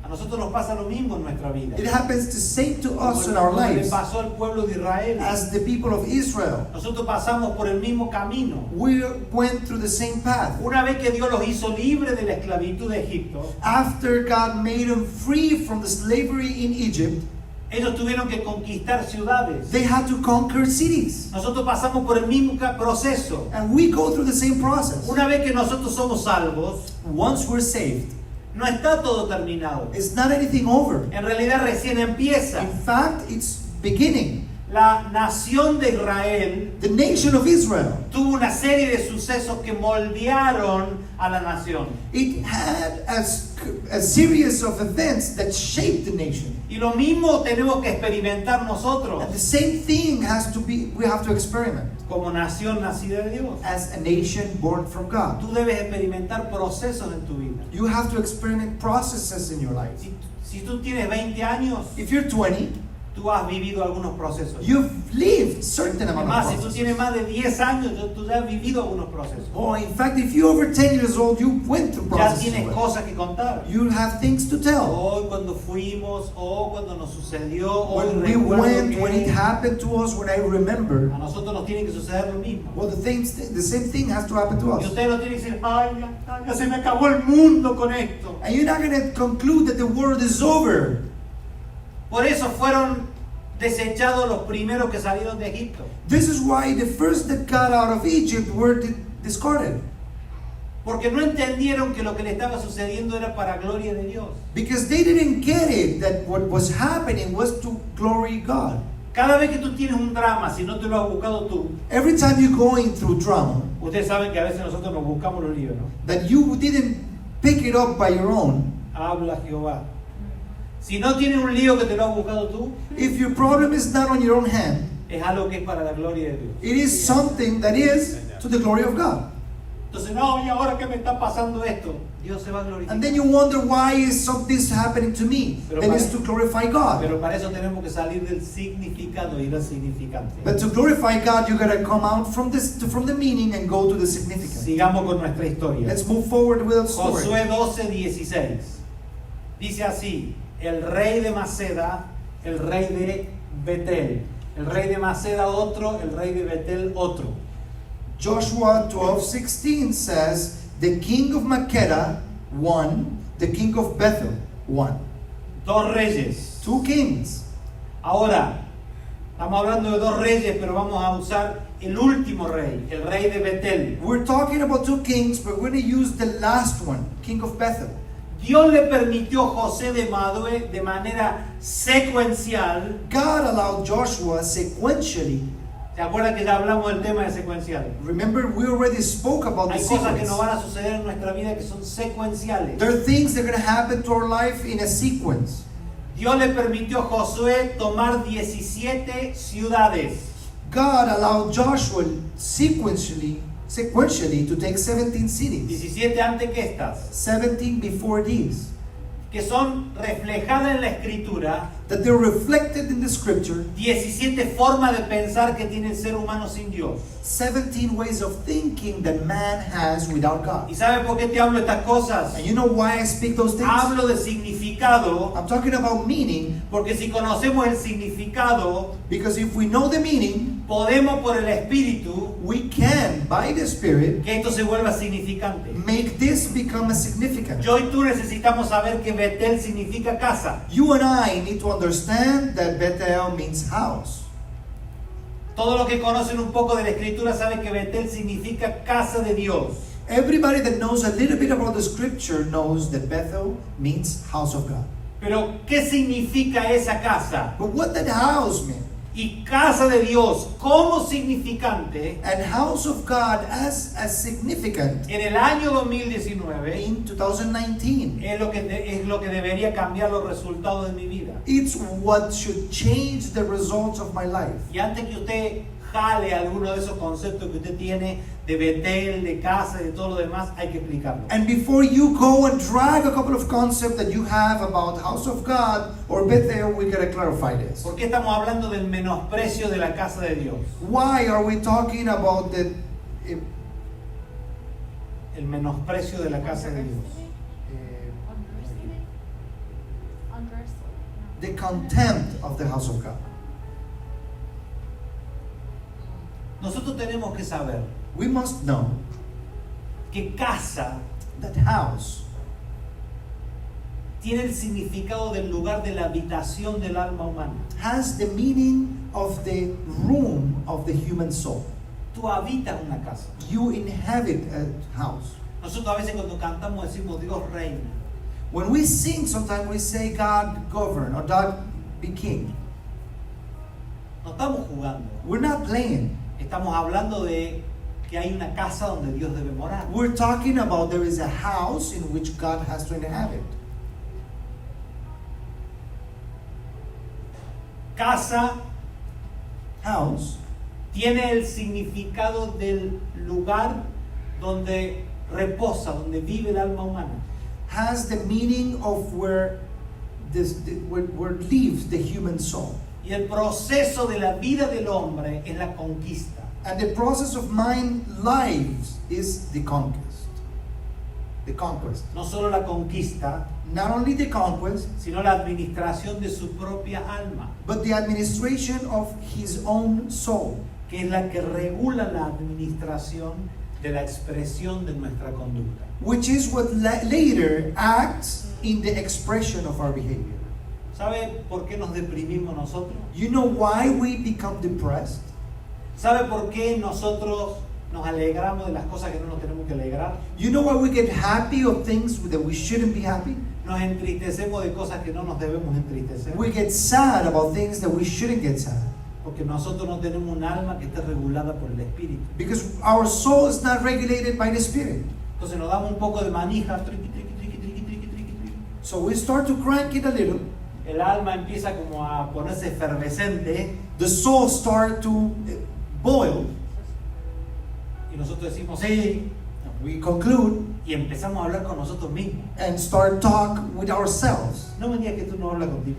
A nosotros nos pasa lo mismo en nuestra vida. It happens the same to us in Como our le lives pasó al pueblo de Israel. as the people of Israel. Nosotros pasamos por el mismo camino. We went through the same path. Una vez que Dios los hizo libres de la esclavitud de Egipto, After God made them free from the slavery in Egypt, ellos tuvieron que conquistar ciudades. they had to conquer cities. Nosotros pasamos por el mismo proceso. And we go through the same process. Una vez que nosotros somos salvos, Once we're saved, no está todo terminado. it's not anything over. En realidad recién empieza. In fact, it's beginning. La nación de Israel The nation of Israel, tuvo una serie de sucesos que moldearon a la nación. it had a series of events that shaped the nation. Y lo mismo tenemos que experimentar nosotros And the same thing has to be, we have to experiment. como nación nacida de Dios. As a nation born from God. Tú debes experimentar procesos en tu vida. You have to experiment processes in your life. Si tú tienes 20 años, If you're 20, tú has vivido algunos procesos. you've lived certain amount Además, of si tú processes. tienes más de 10 años, tú ya has vivido algunos procesos. Or in fact, if you're over 10 years old, you went through Ya processes. tienes already. cosas que contar. You have things to tell. Hoy cuando fuimos, o cuando nos sucedió, hoy When we recuerdo went, que when it happened to us, when I remember, a nosotros nos tiene que suceder lo mismo. well, the same thing has to happen to Y us. usted no tiene que decir, ay, ya se me acabó el mundo con esto. And you're not going to conclude that the world is over. Por eso fueron desechados los primeros que salieron de Egipto. This is why the first that got out of Egypt were discarded. Porque no entendieron que lo que le estaba sucediendo era para gloria de Dios. Because they didn't get it that what was happening was to glory God. Cada vez que tú tienes un drama, si no te lo has buscado tú, Every time you're going through drama, ustedes saben que a veces nosotros nos buscamos los líos, ¿no? that you didn't pick it up by your own, Habla Jehová. Si no tienes un lío que te lo has buscado tú, if your problem is not on your own hand, es algo que es para la gloria de Dios. it is something that is to the glory of God. Entonces, no, ¿y ahora qué me está pasando esto? Dios se va a glorificar. And then you wonder why is something happening to me. Pero Then para- it's to glorify God. Pero para eso tenemos que salir del significado y ir al significante. But to glorify God, you gotta come out from from the meaning and go to the significance. Sigamos con nuestra historia. Let's move forward with our story. Josué 12:16. Dice así: el rey de Maceda, el rey de Betel. El rey de Maceda otro, el rey de Betel otro. Joshua 12:16 says, the king of Makeda, one, the king of Bethel, one. Dos reyes. Two kings. Ahora, estamos hablando de dos reyes, pero vamos a usar el último rey, el rey de Betel. We're talking about two kings, but we're going to use the last one, king of Bethel. Dios le permitió a José de manera secuencial. God allowed Joshua sequentially. ¿Se acuerdan que ya hablamos del tema de secuencial? Remember, we already spoke about the Hay cosas que sequence. nos van a suceder en nuestra vida que son secuenciales. There are things that are going to happen to our life in a sequence. Dios le permitió a Josué tomar 17 ciudades. God allowed Joshua sequentially to take 17 cities. 17 antes que estas, 17 before these. que son reflejadas en la escritura. That they're reflected in the scripture. 17 formas de pensar que tiene el ser humano sin Dios. 17 ways of thinking that man has without God. ¿Y sabe por qué te hablo de estas cosas? And you know why I speak those things? Hablo de significado, I'm talking about meaning, porque si conocemos el significado, because if we know the meaning, podemos por el Espíritu we can, by the Spirit, que esto se vuelva significante. make this become a significant. Yo y tú necesitamos saber que Betel significa casa. You and I need to understand that Bethel means house. Todos los que conocen un poco de la escritura saben que Betel significa casa de Dios. Everybody that knows a little bit about the scripture knows that Bethel means house of God. Pero, ¿qué significa esa casa? But what that house mean? Y casa de Dios como significante And house of God as a significant en el año 2019 in 2019. es lo que debería cambiar los resultados de mi vida. It's what should change the results of my life. Y antes que usted jale alguno de esos conceptos que usted tiene de Betel, de casa y de todo lo demás, hay que explicarlo. And before you go and drag a couple of concepts that you have about house of God or Bethel, we gotta clarify this. ¿Por qué estamos hablando del menosprecio de la casa de Dios? Why are we talking about El menosprecio de la casa de Dios. the contempt of the house of God? Nosotros tenemos que saber We must know que casa that house tiene el significado del lugar de la habitación del alma humana. has the meaning of the room of the human soul. Tú habitas una casa. You inhabit a house. Nosotros a veces cuando cantamos decimos Dios reina. When we sing, sometimes we say God govern or God be king. No estamos jugando. We're not playing. Estamos hablando de que hay una casa donde Dios debe morar. We're talking about there is a house in which God has to inhabit. Casa House tiene el significado del lugar donde reposa, donde vive el alma humana. has the meaning of where lives the human soul. Y el proceso de la vida del hombre es la conquista. And the process of mind lives is the conquest. The conquest. No solo la conquista, Not only the conquest, sino la administración de su propia alma, but the administration of his own soul, que es la que regula la administración de la expresión de nuestra conducta. which is what later acts in the expression of our behavior. ¿Sabe por qué nos deprimimos nosotros? You know why we become depressed? ¿Sabe por qué nosotros nos alegramos de las cosas que no nos tenemos que alegrar? You know why we get happy of things that we shouldn't be happy? Nos entristecemos de cosas que no nos debemos entristecer. We get sad about things that we shouldn't get sad. Porque nosotros no tenemos un alma que esté regulada por el Espíritu. Because our soul is not regulated by the Spirit. Entonces nos damos un poco de manija, triqui, triqui, triqui, triqui, triqui, triqui, triqui. So we start to crank it a little. El alma empieza como a ponerse efervescente The soul start to boil. y nosotros decimos sí We conclude y empezamos a hablar con nosotros mismos. and start talk with ourselves. No me digas que tú no hablas contigo.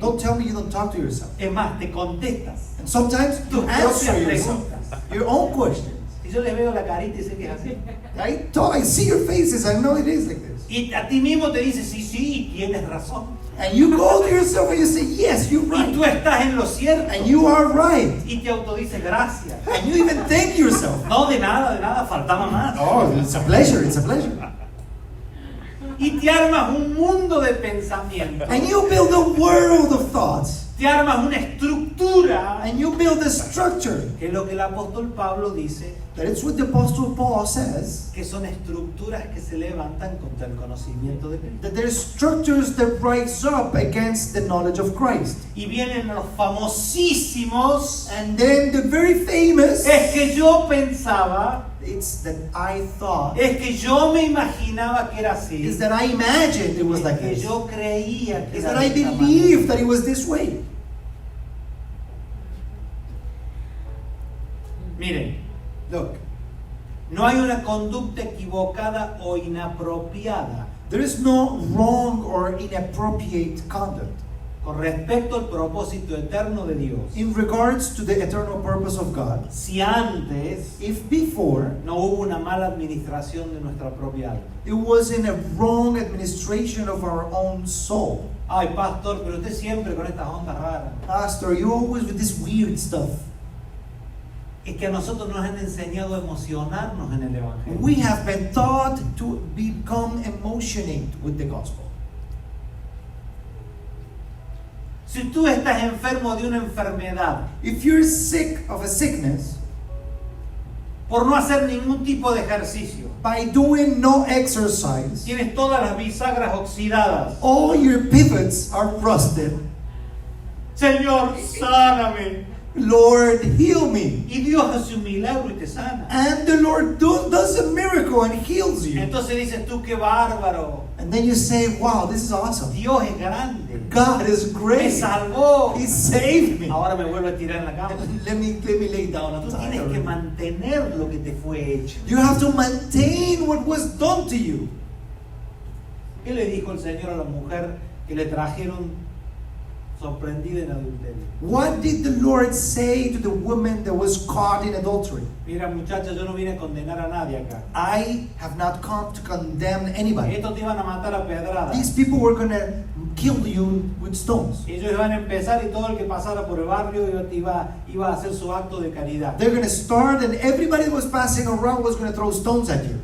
Don't tell me you don't talk to yourself. Es más, te contestas And sometimes you tus answer propias yourself, preguntas. your own questions. Si yo les veo la carita y sé que es así. I see your faces. I know it is like this. Y a ti mismo te dices sí, sí, y tienes razón. And you go to yourself and you say, yes, you're Y tú right. estás en lo cierto. And you are right. Y te autodices gracias. And you even thank yourself. No, de nada, faltaba más. Oh, it's a pleasure. It's a pleasure. Y te armas un mundo de pensamientos. And you build a world of thoughts. Te armas una estructura. And you build a structure. Que es lo que el apóstol Pablo dice, That it's what the Apostle Paul says. que son estructuras que se levantan contra el conocimiento de Cristo. That there's structures that rise up against the knowledge of Christ. Y vienen los famosísimos, And then the very famous, es que yo pensaba, it's that I thought, es que yo me imaginaba que era así, is that I imagined it was es like que this. yo creía que Is era that I de esta manera. believed that it was this way. Miren, Look, no hay una conducta equivocada o inapropiada there is no wrong or inappropriate conduct con respecto al propósito eterno de Dios. in regards to the eternal purpose of God. Si antes If before no hubo una mala administración de nuestra propia alma. it was in a wrong administration of our own soul. Ay, pastor, pero usted siempre con estas ondas raras. Pastor, you always with this weird stuff. Es que a nosotros nos han enseñado a emocionarnos en el Evangelio. We have been taught to become emotionate with the gospel. Si tú estás enfermo de una enfermedad If you're sick of a sickness, por no hacer ningún tipo de ejercicio, by doing no exercise, tienes todas las bisagras oxidadas. all your pivots are rusted. Señor, sáname. Lord, heal me. Y Dios hace un milagro y te sana. And the Lord does a miracle and heals you. Entonces dices tú, qué bárbaro. And then you say, wow, this is awesome. Dios es grande. God is Me great. salvó. He saved me. Ahora me vuelvo a tirar en la cama. Let me lay down. I'm Tú tienes que tired. mantener lo que te fue hecho. You have to maintain what was done to you. ¿Qué le dijo el Señor a la mujer que le trajeron sorprendida en adulterio? What did the Lord say to the woman that was caught in adultery? Mira, muchacha, yo no vine a condenar a nadie acá. I have not come to condemn anybody. Estos te iban a matar a pedradas. These people were going to kill you with stones. Ellos iban a empezar y todo el que pasara por el barrio iba a hacer su acto de caridad. They're going to start, and everybody that was passing around was going to throw stones at you.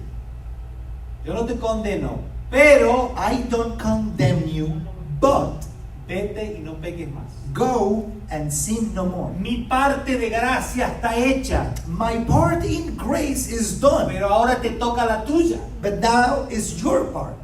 Yo no te condeno, pero I don't condemn you, but vete y no peques más. go and sin no more. Mi parte de gracia está hecha, My part in grace is done, pero ahora te toca la tuya. but now is your part.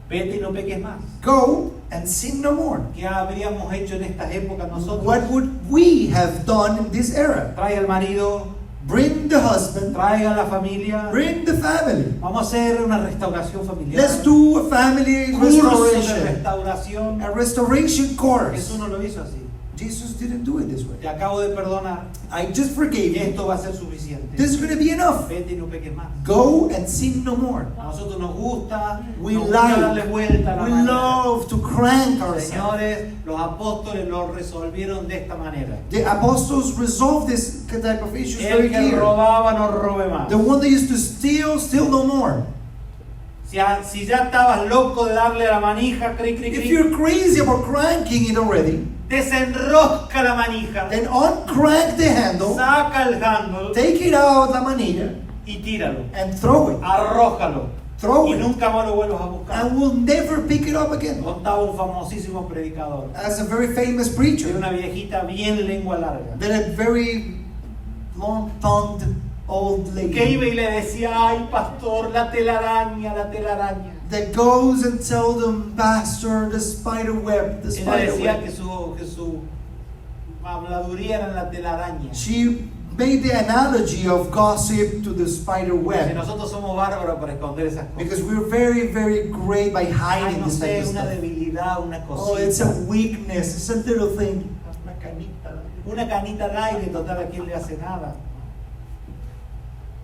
Vete y no peques más. Go and sin no more. ¿Qué habríamos hecho en estas épocas nosotros? What would we have done in this era? Trae al marido, Bring the husband, traiga a la familia. bring the family. Vamos a hacer una restauración familiar. Let's do a family curso de restoration, restauración. a restoration course. Jesús no lo hizo así. Jesus didn't do it this way. Te acabo de perdonar. I just forgave Y you. esto va a ser suficiente. This is going to be enough. Vete y no peques más. Go and sin no more. A nosotros nos gusta, We nos gusta darle like, vuelta a la we manera. love to crank ourselves. Señores, los apóstoles lo resolvieron de esta manera. The apostles resolved this type of issues El very que clear. robaba no robe más. The one that used to steal no more. Si ya estabas loco de darle a la manija, cri, cri, If cri, you're crazy about cranking it already, desenrosca la manija, then uncrank the handle, saca el handle take it out la manilla, y tíralo. and throw it. Arrójalo. Throw Y it. nunca más lo vuelvas a buscar. And we'll never pick it up again. Contaba un famosísimo predicador As a very famous de preacher, una viejita bien lengua larga, that a very long-tongued old que iba lady y le decía, ay pastor, la telaraña, la telaraña. that goes and tells them, Pastor, the spider web, the Ella spider decía web. que su habladuría era la telaraña. She made the analogy of gossip to the spider Si web. nosotros somos bárbaros para esconder esas cosas. Because we're very, very great by Ay, hiding no this type sé, of una stuff. debilidad, una Oh, it's a cosita. weakness. It's a little thing. Una canita al aire, total, ¿a quién le hace nada?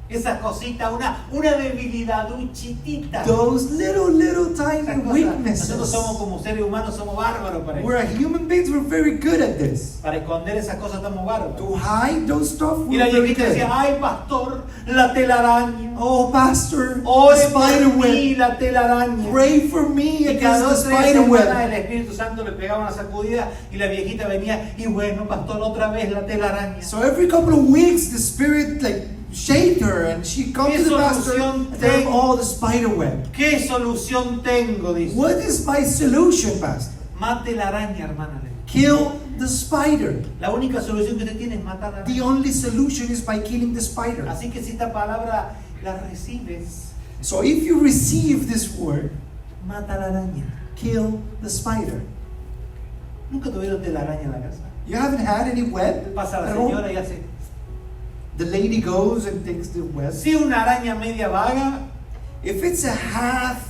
Esas cositas, una debilidad, un chitita. Those little tiny Esas cosas. weaknesses. Nosotros somos como seres humanos, somos bárbaros para We're eso. human beings. We're very good at this. Para esconder esas cosas estamos bárbaros. To hide those stuff, Y la we're very viejita good. decía, ay pastor, la telaraña. Oh, Pastor, the Ore spider por mí, web. la telaraña. Pray for me Y cada against the 2 o 3 spider semanas web. el Espíritu Santo le pegaba una sacudida y la viejita venía y bueno, pastor, otra vez la telaraña. So every couple of weeks, the spirit shake her, and she comes ¿Qué to the pastor solución and tell him, tengo? oh, the spider web. ¿Qué solución tengo? Dice. What is my solution, Pastor? Mate la araña, hermana. Kill the spider. La única solución que usted tiene es matar a la The araña. only solution is by killing the spider. Así que si esta palabra la recibes, So if you receive this word, mata a la araña. kill the spider. ¿Nunca tuvieron telaraña en la casa? You haven't had any web Pasa la at all? señora y hace. The lady goes and takes the web. Si una araña media vaga, If it's a half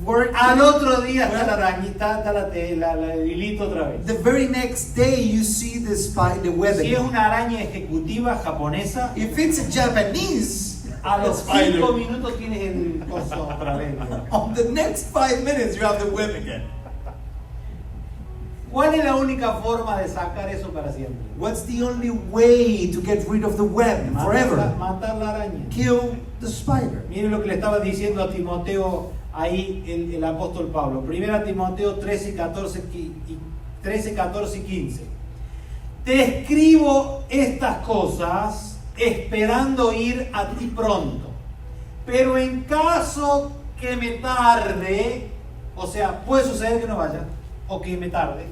work, al otro día está la arañita, está el hilito otra vez. the very next day you see the web Si es again. una araña ejecutiva japonesa, If it's a Japanese, a los spider, 5 minutos tienes el coso otra vez. on the next 5 minutes you have the web again. ¿Cuál es la única forma de sacar eso para siempre? What's the only way to get rid of the web forever? Matar la araña. Kill the spider. Mire lo que le estaba diciendo a Timoteo ahí el apóstol Pablo. 1 Timoteo 13, 14 y 15. Te escribo estas cosas esperando ir a ti pronto. Pero en caso que me tarde, o sea, puede suceder que no vaya, o que me tarde,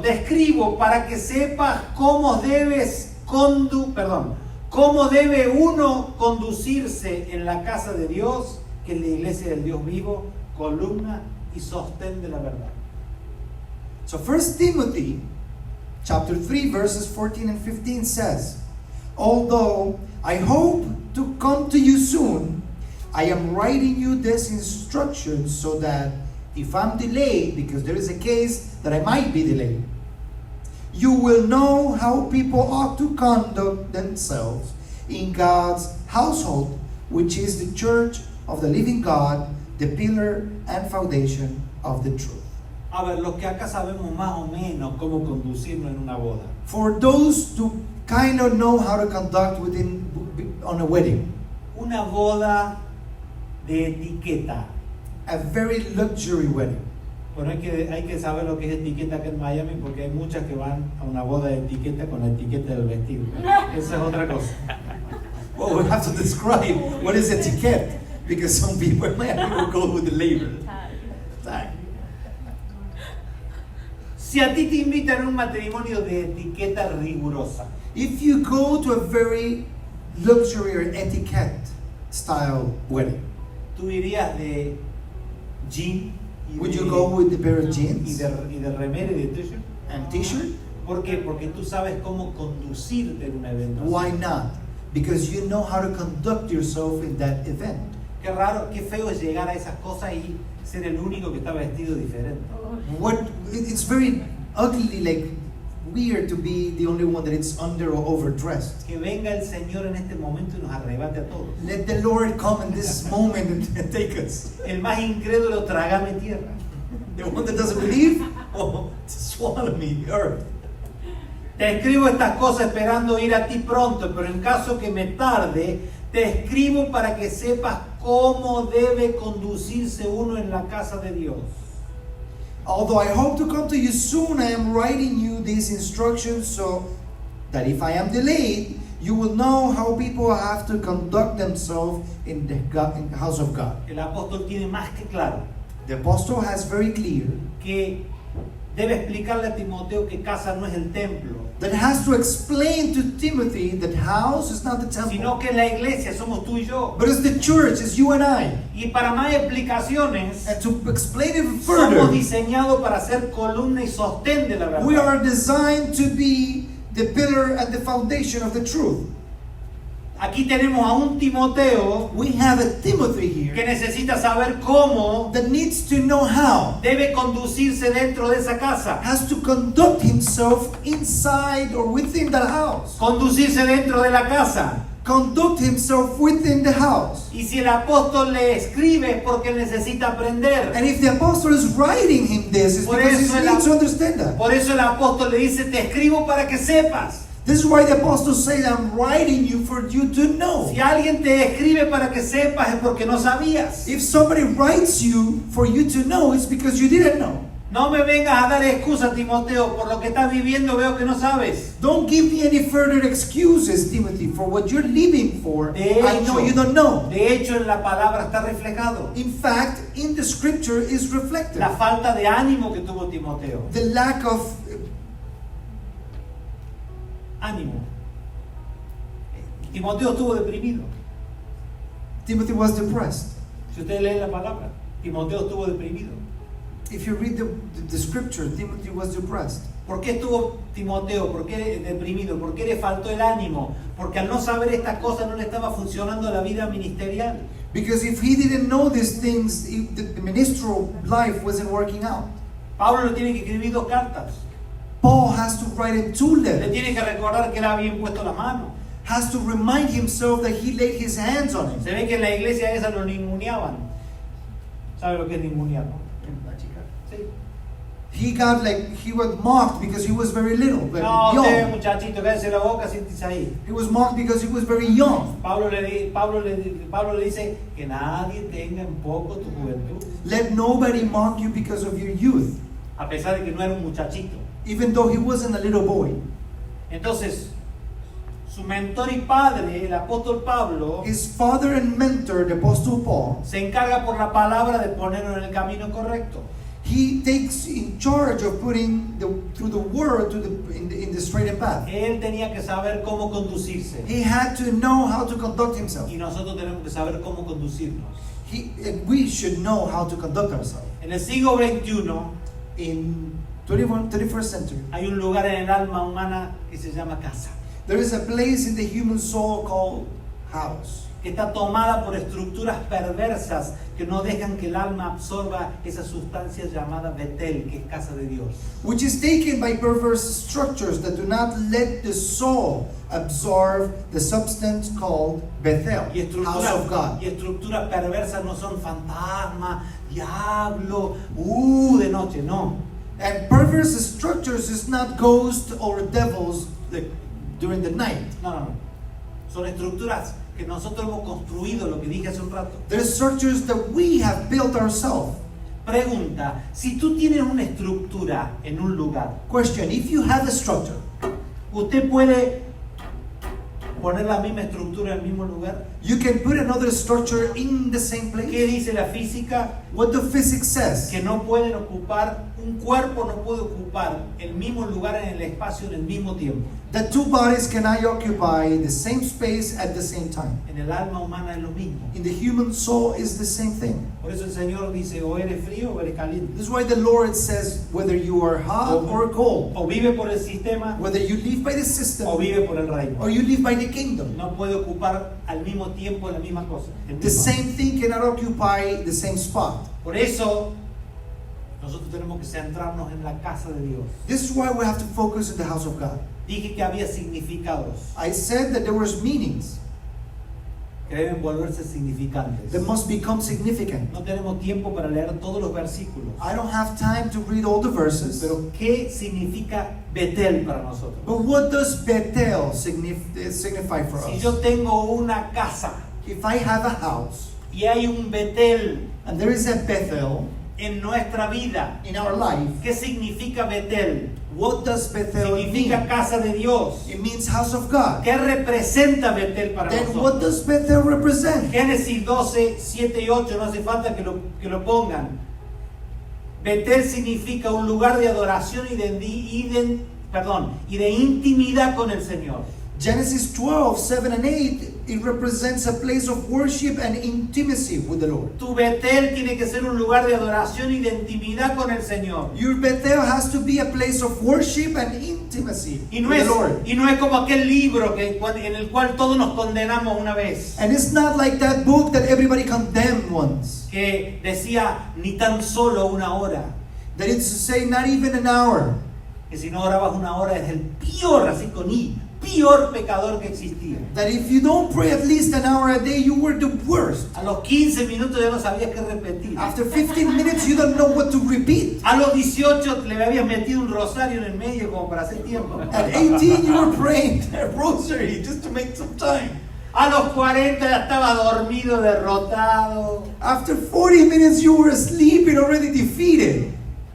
te escribo para que sepas cómo cómo debe uno conducirse en la casa de Dios, que es la iglesia del Dios vivo, columna y sostén de la verdad. So 1 Timothy chapter 3 verses 14 and 15 says, although I hope to come to you soon, I am writing you this instruction so that if I'm delayed, because there is a case that I might be delayed, you will know how people ought to conduct themselves in God's household, which is the church of the living God, the pillar and foundation of the truth. A ver, los que acá sabemos más o menos cómo conducirnos en una boda. For those who kind of know how to conduct on a wedding, Una boda de etiqueta. a very luxury wedding. Bueno, hay que saber lo que es etiqueta acá en Miami porque hay muchas que van a una boda de etiqueta con la etiqueta del vestido. Esa es otra cosa. Well, we have to describe what is etiquette, because some people will go with the label. Tag. Si a ti te invitan a un matrimonio de etiqueta rigurosa, If you go to a very luxury or etiquette style wedding, tú irías de jean y would de, you go with the pair of y jeans de remera y de t-shirt. and t-shirt? ¿Por qué? Porque tú sabes cómo conducirte en un evento así. Why not? Because you know how to conduct yourself in that event. Qué raro, qué feo es llegar a esas cosas y ser el único que está vestido diferente. It's very ugly, like weird to be the only one that it's under or overdressed. Que venga el Señor en este momento y nos arrebate a todos. Let the Lord come in this moment and take us. El más incrédulo, trágame tierra. The one that doesn't believe, oh, swallow me, earth. Te escribo estas cosas esperando ir a ti pronto, pero en caso que me tarde, te escribo para que sepas cómo debe conducirse uno en la casa de Dios. Although I hope to come to you soon, I am writing you these instructions so that if I am delayed, you will know how people have to conduct themselves in the house of God. El apóstol tiene más que claro The apostle has very clear que debe explicarle a Timoteo que casa no es el templo, that has to explain to Timothy that house is not the sino temple, que la iglesia somos tú y yo. but it's the church, it's you and I. Y para más explicaciones, And to explain it somos further, diseñados para ser columna y sostén de la verdad. we are designed to be the pillar and the foundation of the truth. Aquí tenemos a un Timoteo We have a Timothy que here necesita saber cómo that needs to know how, debe conducirse dentro de esa casa, has to conduct himself inside or within the house, conducirse dentro de la casa. conduct himself within the house. Y si el apóstol le escribe es porque necesita aprender. And if the apostle is writing him this, it's Por because eso he el needs to understand that. Por eso el apóstol le dice, te escribo para que sepas. This is why the apostle says, I'm writing you for you to know. Si alguien te escribe para que sepas es porque no sabías. If somebody writes you for you to know, it's because you didn't know. No me vengas a dar excusas, Timoteo, por lo que estás viviendo veo que no sabes. Don't give me any further excuses, Timothy, for what you're living for. De I know hecho, you don't know. de hecho, en la palabra está reflejado In fact, in the scripture is reflected la falta de ánimo que tuvo Timoteo. the lack of Ánimo. Timoteo estuvo deprimido. Timothy was depressed. Si ustedes leen la palabra, Timoteo estuvo deprimido. If you read the scripture, Timothy was depressed. ¿Por qué estuvo Timoteo? ¿Por qué deprimido? ¿Por qué le faltó el ánimo? Porque al no saber estas cosas no le estaba funcionando la vida ministerial. Because if he didn't know these things, the ministerial life wasn't working out. Pablo le tiene que escribir 2 cartas. Paul has to write him 2 Le letters. tiene que recordar que él había impuesto la mano. Has to remind himself that he laid his hands on him. Se ve que en la iglesia esa lo ninguneaban. ¿Sabe lo que es ningunear, no? Sí. He was mocked because he was very little, very No, usted young. muchachito, cállese la boca, siéntese ahí. He was mocked because he was very young. Pablo le dice que nadie tenga en poco tu juventud. Let nobody mock you because of your youth, A pesar de que no era un muchachito. even though he wasn't a little boy. Entonces, su mentor y padre, el apóstol Pablo, His father and mentor, the Apostle Paul, se encarga por la palabra de ponerlo en el camino correcto. he takes in charge of putting through the word in the straight path. Él tenía que saber cómo conducirse. He had to know how to conduct himself. Y nosotros tenemos que saber cómo conducirnos. We should know how to conduct ourselves. En el siglo XXI In 21st century, hay un lugar en el alma humana que se llama casa, there is a place in the human soul called house, que está tomada por estructuras perversas que no dejan que el alma absorba esa sustancia llamada Betel, que es casa de Dios. which is taken by perverse structures that do not let the soul absorb the substance called Bethel, Y house of God. estructuras perversas no son fantasma, diablo, de noche, no. And perverse structures is not ghosts or devils during the night. No. Son estructuras que nosotros hemos construido, lo que dije hace un rato. They're structures that we have built ourselves. Pregunta, si tú tienes una estructura en un lugar, Question, if you have a structure, ¿usted puede poner la misma estructura en el mismo lugar? you can put another structure in the same ¿Qué place. dice la física? What the physics says, Que no pueden ocupar, un cuerpo no puede ocupar el mismo lugar en el espacio en el mismo tiempo. that 2 bodies cannot occupy the same space at the same time. En el alma humana es lo mismo. In the human soul is the same thing. Por eso el Señor dice, o eres frío o eres caliente. This is why the Lord says, whether you are hot or cold, O vive por el sistema whether you live by the o system vive por el reino. or you live by the kingdom, No puede ocupar al mismo tiempo en la misma cosa. el The mismo. same thing cannot occupy the same spot. Por eso, nosotros tenemos que centrarnos en la casa de Dios. This is why we have to focus on the house of God. Dije que había significados I said that there was meanings que deben volverse significantes. that must become significant. No tenemos tiempo para leer todos los versículos. I don't have time to read all the verses. Pero, ¿qué significa Betel para nosotros? But what does Bethel signify for Si us? yo tengo una casa If I have a house y hay un Betel and there is a Bethel en nuestra vida, in our life, ¿qué significa Betel? what does Bethel Significa mean? casa de Dios. It means house of God. ¿Qué representa Betel para Then what nosotros? does Bethel represent? Génesis 12, 7 y 8, no hace falta que lo pongan. Betel significa un lugar de adoración y de intimidad con el Señor. Genesis 12, 7 and 8, it represents a place of worship and intimacy with the Lord. Tu Betel tiene que ser un lugar de adoración y de intimidad con el Señor. Your Bethel has to be a place of worship and intimacy Y no, with es, the Lord. y no es como aquel libro en el cual todos nos condenamos una vez, And it's not like that book that everybody condemned once. que decía ni tan solo una hora. That it's to say not even an hour. Que si no orabas una hora es el peor, así con I, peor pecador que existía. That if you don't pray at least an hour a day, you were the worst. A los 15 minutos ya no sabías qué repetir. After 15 minutes, you don't know what to repeat. A los 18 le habías metido un rosario en el medio como para hacer tiempo. At 18, you were praying a rosary just to make some time. A los 40 ya estaba dormido, derrotado. After 40 minutes, you were asleep and already defeated.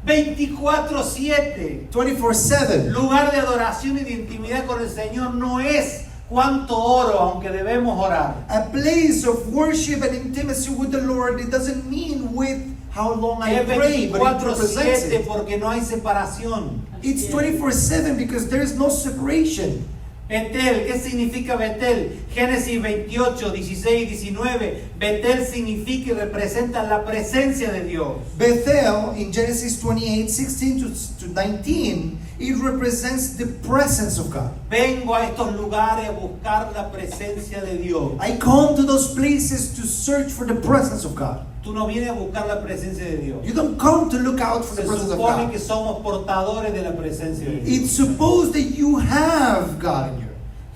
24/7. 24/7. Lugar de adoración y de intimidad con el Señor no es cuánto oro, aunque debemos orar. A place of worship and intimacy with the Lord, it doesn't mean with how long I Es pray, but it represents 24/7 it. porque no hay separación. It's 24/7 because there is no separation. Betel, ¿qué significa Betel? Génesis 28, 16 y 19. Betel significa y representa la presencia de Dios. Bethel in Genesis 28, 16 to 19, it represents the presence of God. Vengo a estos lugares a buscar la presencia de Dios. I come to those places to search for the presence of God. Tú no vienes a buscar la presencia de Dios. You don't come to look out for Se the presence of supone God. que somos portadores de la presencia de Dios. It's supposed that you have God in you.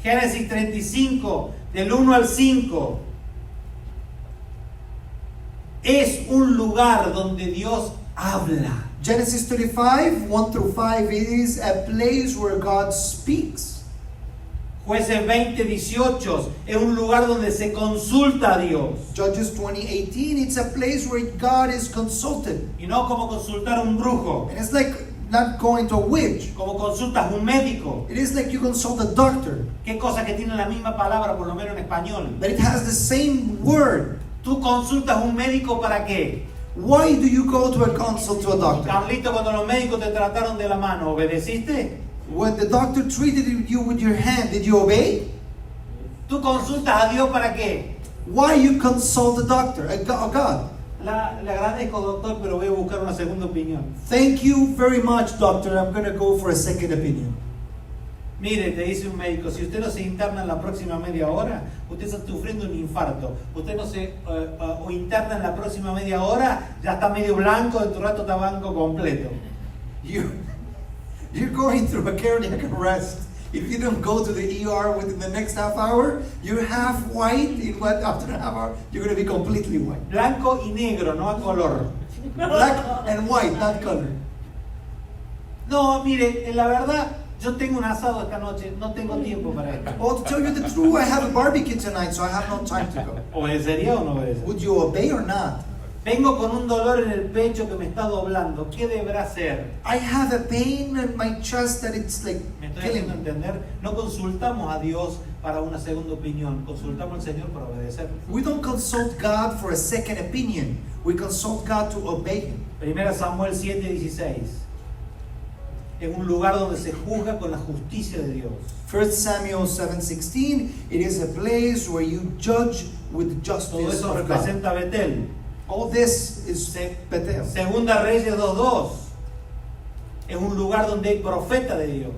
Génesis 35, del 1 al 5. Es un lugar donde Dios habla. Genesis 35, 1 through 5, it is a place where God speaks. Jueces 20, 18 es un lugar donde se consulta a Dios. Judges 20:18, it's a place where God is consulted. Y no como consultar a un brujo, And it's like not going to a witch. como consultas a un médico. It is like you consult a doctor, Qué cosa que tiene la misma palabra, por lo menos en español. but it has the same word. Tú consultas a un médico ¿para qué? Why do you go to a consult to a doctor? Carlito, cuando los médicos te trataron de la mano, ¿obedeciste? When the doctor treated you with your hand, did you obey? Tú consultas a Dios ¿para qué? Why you consult a doctor, a God? Le agradezco, doctor, pero voy a buscar una segunda opinión. Thank you very much, doctor. I'm going to go for a second opinion. Mire, te dice un médico, si usted no se interna en la próxima media hora, usted está sufriendo un infarto. Usted no se o interna en la próxima media hora, ya está medio blanco, dentro de un rato está blanco completo. You're going through a cardiac arrest. If you don't go to the ER within the next half hour, you're half white. After a half hour, you're going to be completely white. Blanco y negro, no a color. Black and white, not color. No, mire, la verdad, yo tengo un asado esta noche, no tengo tiempo para esto. Well, to tell you the truth, I have a barbecue tonight, so I have no time to go. ¿Obedecería o no obedecería? Would you obey or not? Vengo con un dolor en el pecho que me está doblando. ¿Qué deberá hacer? I have a pain in my chest that it's like Me estoy killing haciendo me. entender. No consultamos a Dios para una segunda opinión. Consultamos al Señor para obedecer. We don't consult God for a second opinion. We consult God to obey Him. 1 Samuel 7:16. Es un lugar donde se juzga con la justicia de Dios. 1 Samuel 7:16, it is a place where you judge with the Todo justice eso of God. representa a Betel. All this is Bethel. Segunda Reyes 2:2. Es un lugar donde hay profeta de Dios.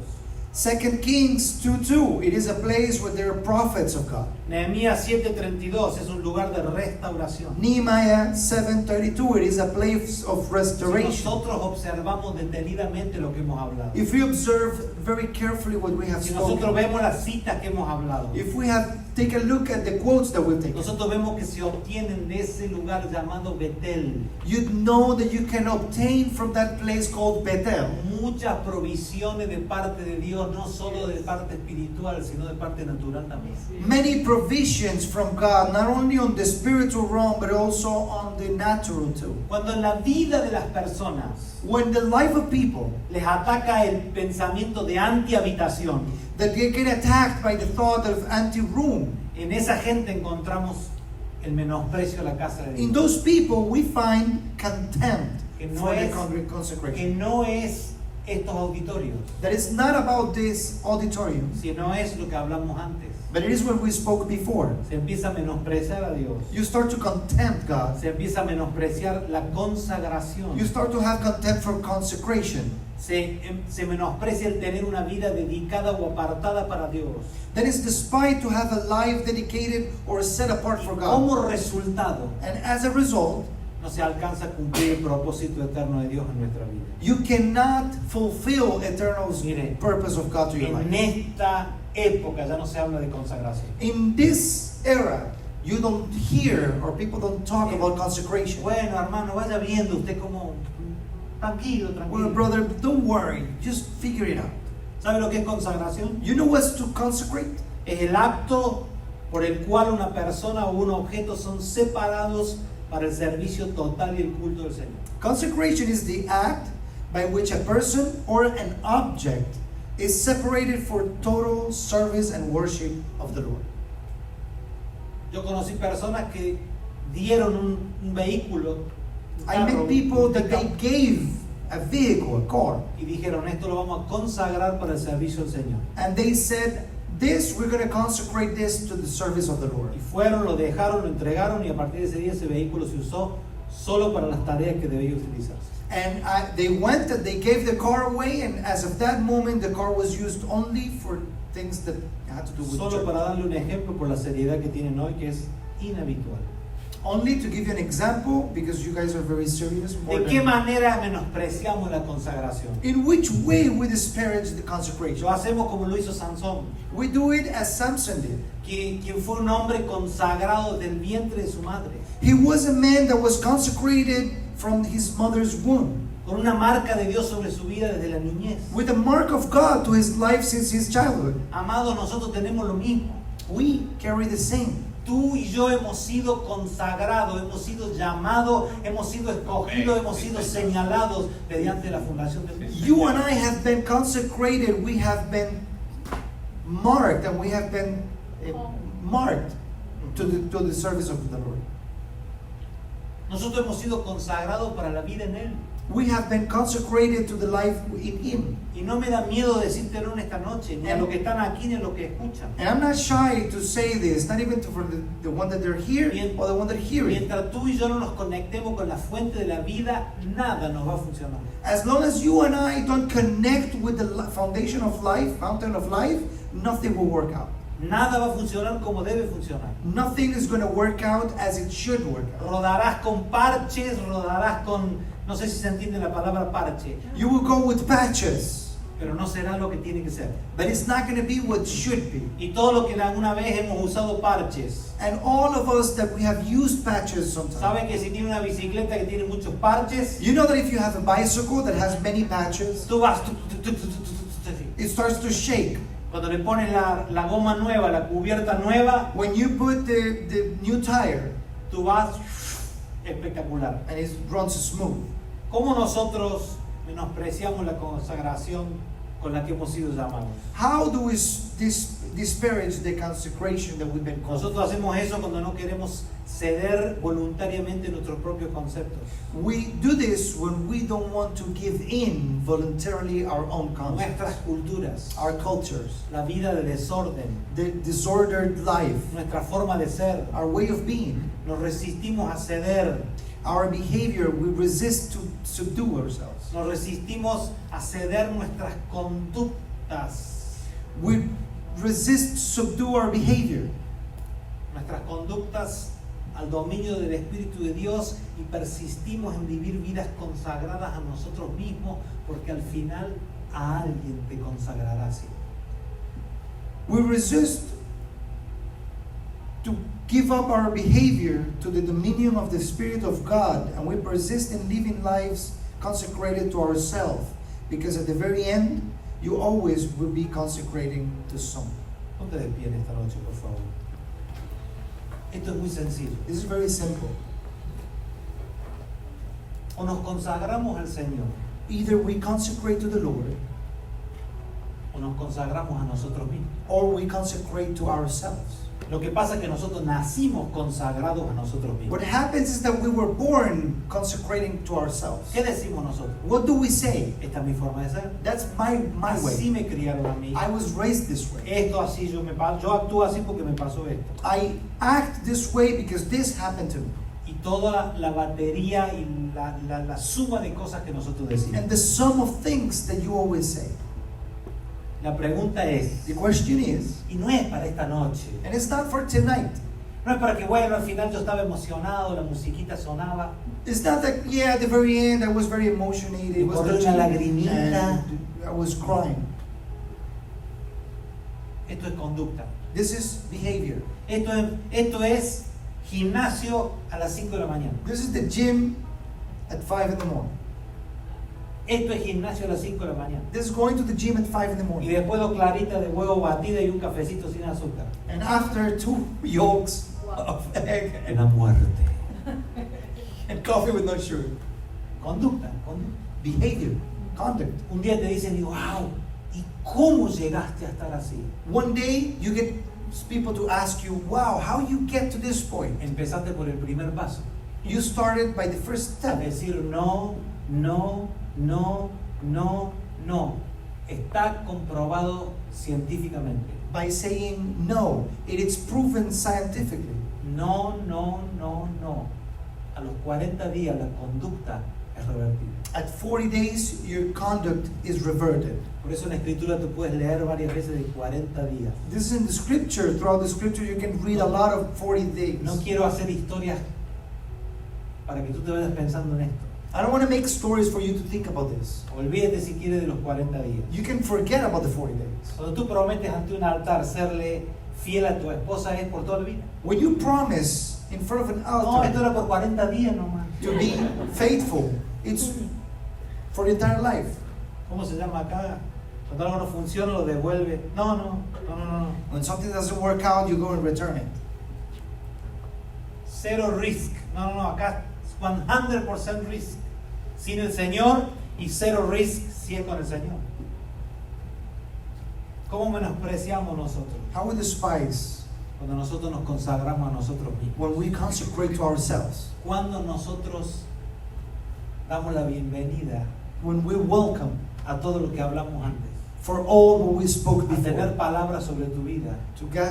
2 Kings 2:2, it is a place where there are prophets of God. Nehemías 7:32 es un lugar de restauración. Nehemiah 7:32, it is a place of Si restoration. nosotros observamos detenidamente lo que hemos hablado, If we observe very carefully what we have si nosotros spoken, vemos las citas que hemos hablado, if we have take a look at the quotes that we've taken, nosotros vemos que se obtienen de ese lugar llamado Betel you know that you can obtain from that place called Bethel muchas provisiones de parte de Dios, no solo de parte espiritual, sino de parte natural también. many provisions from God, not only on the spiritual realm, but also on the natural too. Cuando en la vida de las personas When the life of people, les ataca el pensamiento de anti-habitación, that they get attacked by the thought of anti-room, en esa gente encontramos el menosprecio a la casa de in Dios. those people we find contempt Que no for the es- Que consecration. no es estos auditorios, That is not about this auditorium, sino es lo que hablamos antes. but it is what we spoke before. Se empieza a menospreciar a Dios. You start to contempt God. Se empieza a menospreciar la consagración. You start to have contempt for consecration. Se menosprecia el tener una vida dedicada o apartada para Dios. Then it's despite to have a life dedicated or set apart for God. Como resultado, And as a result, no se alcanza a cumplir el propósito eterno de Dios en nuestra vida. you cannot fulfill eternal Mire, purpose of God to your En life. esta época ya no se habla de consagración. In this era, you don't hear or people don't talk about consecration. Bueno, hermano, vaya viendo usted como tranquilo, Well, tranquilo. brother, don't worry. Just figure it out. ¿Sabe lo que es consagración? You know what's to consecrate? Es el acto por el cual una persona o un objeto son separados para el servicio total y el culto del Señor. Consecration is the act by which a person or an object is separated for total service and worship of the Lord. Yo conocí personas que dieron un vehículo, un I carro, met people un that they pickup, gave a vehicle, a car, y dijeron, esto lo vamos a consagrar para el servicio del Señor. and they said, this, we're going to consecrate this to the service of the Lord. Y fueron, lo dejaron, lo entregaron y a partir de ese día ese vehículo se usó solo para las tareas que debía utilizarse. And they went and they gave the car away, and as of that moment, the car was used only for things that had to do with Solo church. para darle un ejemplo por la seriedad que tienen hoy, que es inhabitual. Only to give you an example, because you guys are very serious. more ¿De qué than- manera menospreciamos la consagración? In which way we disparage the consecration? Lo hacemos como lo hizo Sansón, We do it as Samson did. quien fue un hombre consagrado del vientre de su madre, He was a man that was consecrated from his mother's womb, con una marca de Dios sobre su vida desde la niñez. with a mark of God to his life since his childhood. Amados, nosotros tenemos lo mismo. We carry the same. Tú y yo hemos sido consagrados, hemos sido llamados, hemos sido escogidos, hemos sido señalados mediante la fundación del mundo. You and I have been consecrated. We have been marked, and we have been marked to the service of the Lord. Nosotros hemos sido consagrados para la vida en Él. We have been consecrated to the life in Him. Y no me da miedo decírtelo en esta noche, ni a los que están aquí, ni a los que escuchan. And I'm not shy to say this, not even for the one that they're here or the one that hear it. Mientras tú y yo no nos conectemos con la fuente de la vida, nada nos va a funcionar. As long as you and I don't connect with the foundation of life, fountain of life, nothing will work out. Nada va a funcionar como debe funcionar. Nothing is going to work out as it should work out. Rodarás con parches, rodarás con, no sé si se entiende la palabra parche, You will go with patches, pero no será lo que tiene que ser. but it's not going to be what should be. Y todo lo que alguna vez hemos usado parches, And all of us that we have used patches sometimes. ¿saben que si tiene una bicicleta que tiene muchos parches, You know that if you have a bicycle that has many patches, tú vas, it starts to shake. cuando le pones la goma nueva, la cubierta nueva, When you put the new tire, tú vas espectacular. and it runs smooth. ¿Cómo nosotros menospreciamos la consagración con la que hemos sido llamados? How do we disparage the consecration that we've been called? Nosotros hacemos eso cuando no queremos ceder voluntariamente nuestros propios conceptos, We do this when we don't want to give in voluntarily our own concepts, nuestras culturas, our cultures, la vida de desorden, the disordered life, nuestra forma de ser. our way of being, Nos resistimos a ceder, our behavior. We resist to subdue ourselves. nos resistimos a ceder nuestras conductas. We resist to subdue our behavior. nuestras conductas al dominio del Espíritu de Dios y persistimos en vivir vidas consagradas a nosotros mismos, porque al final a alguien te consagrará así. We resist to give up our behavior to the dominion of the Spirit of God, and we persist in living lives consecrated to ourselves, because at the very end, you always will be consecrating to someone. Ponte de pie en esta noche, por favor. Esto es muy sencillo. This is very simple. O nos consagramos al Señor, Either we consecrate to the Lord, o nos consagramos a nosotros mismos. or we consecrate to ourselves. Lo que pasa es que nosotros nacimos consagrados a nosotros mismos. What happens is that we were born consecrating to ourselves. ¿Qué decimos nosotros? What do we say? Esta es mi forma de ser. That's my Así way. me criaron a mí. I was raised this way. Esto así, yo actúo así porque me pasó esto. I act this way because this happened to me. Y toda la batería y la suma de cosas que nosotros decimos. And the sum of things that you always say. La pregunta es, The question is, y no es para esta noche, and it's not for tonight. no es para que, bueno, al final yo estaba emocionado, la musiquita sonaba, It's not that, yeah, at the very end I was very emotionated. It was Corrió touching, una lagrimita. and I was crying. esto es conducta. This is behavior. Esto es gimnasio a las 5 de la mañana. This is the gym at 5 in the morning. Esto es gimnasio a las 5 de la mañana. This is going to the gym at 5 in the Y morning. después dos claritas de huevo batida y un cafecito sin azúcar. And after 2 yolks of egg La muerte. and coffee with no sugar. Conducta. Behavior, conduct. Un día te dicen, wow, ¿y cómo llegaste a estar así? One day you get people to ask you, wow, how you get to this point? Empezaste por el primer paso. You started by the first A step. decir no, no, no, no, no. Está comprobado científicamente. By saying no. It is proven scientifically. No, no, no, no. A los 40 días la conducta es revertida. At 40 days, your conduct is reverted. Por eso en la escritura tú puedes leer varias veces de 40 días. This is in the scripture. Throughout the scripture, you can read a lot of 40 days. No quiero hacer historias para que tú te vayas pensando en esto. I don't want to make stories for you to think about this. Olvídate si quieres de los 40 días. You can forget about the 40 days. Cuando tú prometes ante un altar serle fiel a tu esposa es por toda la vida. When you promise in front of an No, esto altar era por 40 días nomás. to be faithful, it's for the entire life. ¿Cómo se llama acá? Cuando algo no funciona lo devuelve. No. When something doesn't work out, you go and return it. Cero risk. No, acá es 100% risk. Sin el Señor y cero risk si es con el Señor. ¿Cómo menospreciamos nosotros? How we despise Cuando nosotros nos consagramos a nosotros mismos. when we consecrate to ourselves, Cuando nosotros damos la bienvenida when we welcome a todo lo que hablamos antes. for all what we spoke A tener before, palabras sobre tu vida.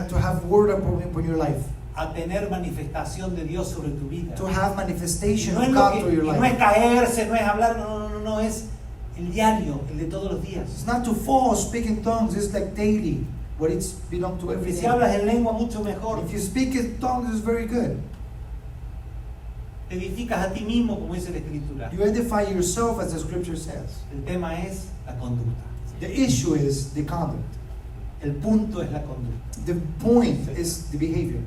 to have word upon your life, A tener manifestación de Dios sobre tu vida. to have manifestation No of es, lo God que, through your no es life. caerse, no es hablar, no, es el diario, el de todos los días. It's not to fall, speak in tongues, it's like daily, what it's belong to every Porque si day. hablas en lengua mucho mejor, If you speak in tongues, it's very good. te edificas a ti mismo, como dice la Escritura. You edify yourself, as the scripture says. El tema es la conducta. The issue is the conduct. El punto es la conducta. The point is the behavior.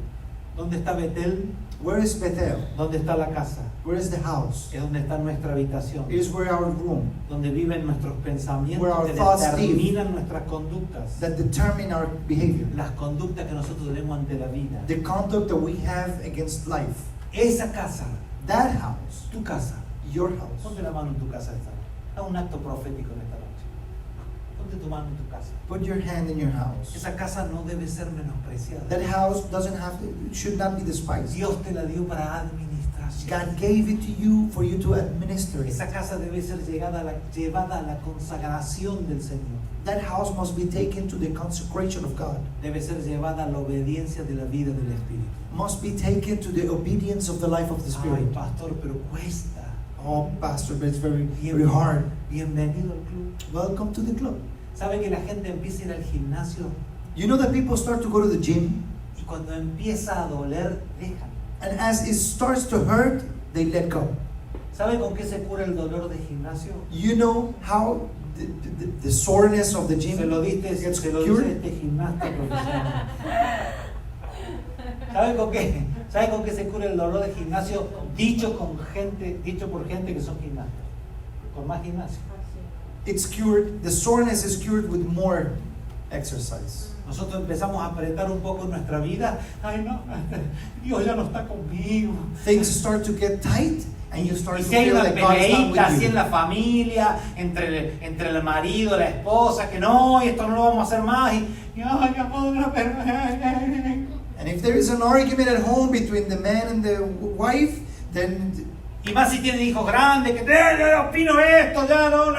¿Dónde está Betel? Where is Bethel? ¿Dónde está la casa? Where is the house? Es donde está nuestra habitación. It is where our room, Donde viven nuestros pensamientos Where our que thoughts determinan nuestras conductas. that determine our behavior. Las conductas que nosotros tenemos ante la vida. The conduct that we have against life. Esa casa, That house, tu casa. your house. Ponte la mano en tu casa esta noche. Haz un acto profético en esta noche. Ponte tu mano en tu casa. Put your hand in your house. Esa casa no debe ser menospreciada. That house should not be despised. Dios te la dio para administración. God gave it to you for you to administer it. Esa casa debe ser llevada a la consagración del Señor. That house must be taken to the consecration of God. Debe ser llevada a la obediencia de la vida del Espíritu. Must be taken to the obedience of the life of the Ay, Spirit. pastor, pero cuesta. Oh, Pastor, but it's very, very hard. Bienvenido al club. Welcome to the club. ¿Sabe que la gente empieza a ir al gimnasio You know that people start to go to the gym y cuando empieza a doler, dejan. And as it starts to hurt, they let go. ¿Sabe con qué se cura el dolor de gimnasio? You know how the soreness of the gym Se lo dice gets este gimnasta profesional. ¿Sabe con qué se cura el dolor de gimnasio? Dicho por gente que son gimnastas. Con más gimnasio. It's cured, the soreness is cured with more exercise. Nosotros empezamos a apretar un poco en nuestra vida. Ay, no, Dios ya no está conmigo. Things start to get tight and you start Y to si hay feel una like God's not peleita así with en you. la familia, entre el marido, la esposa, que no, y esto no lo vamos a hacer más. Y ay, amor, And if there is an argument at home between the man and the wife, then y más si tienen hijos grandes, que yo opino esto, ya no.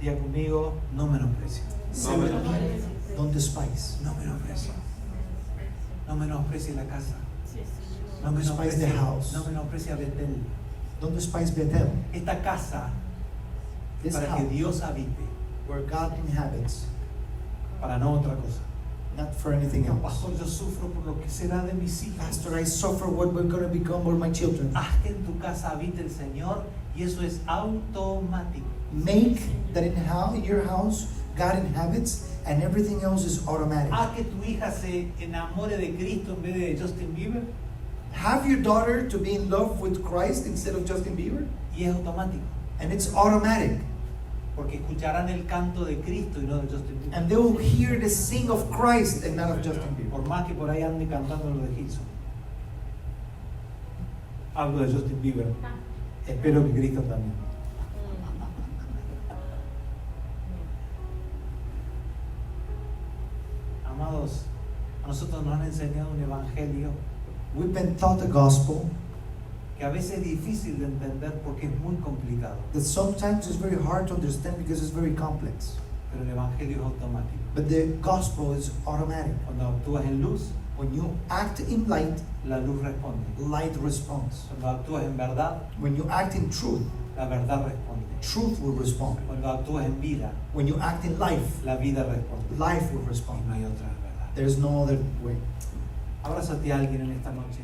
Diga conmigo, no menosprecio. say with me, don't despise. No menosprecio. No menosprecie la casa. No Despise the house. No menosprecia Betel. Don't despise Bethel. Esta casa This para que house Dios habite, where God inhabits, para no otra cosa. not for anything else. Pastor, yo sufro por lo que será de mis hijos. Pastor, I suffer what we're going to become for my children. Haz que en tu casa habite el Señor y eso es automático. Make that in your house God inhabits and everything else is automatic. Haz que tu hija se enamore de Cristo en vez de Justin Bieber Have your daughter to be in love with Christ instead of Justin Bieber, y es automático. and it's automatic. Porque escucharán el canto de Cristo y no de Justin Bieber. And they will hear the sing of Christ and not of Justin Bieber. Por más que por ahí ande cantando lo de Gilson. Hablo de Justin Bieber. Espero que Cristo también. Amados, a nosotros nos han enseñado un evangelio We've been taught the gospel que a veces es difícil de entender porque es muy complicado. that sometimes is very hard to understand because it's very complex. Pero el evangelio es automático. But the gospel is automatic. Cuando actúas en luz, When you act in light, la luz responde. light responds. Cuando actúas en verdad, When you act in truth, la verdad responde. truth will respond. Cuando actúas en vida, When you act in life, la vida responde. life will Y respond. no hay otra verdad. There's no other way. Abrázate a alguien en esta noche.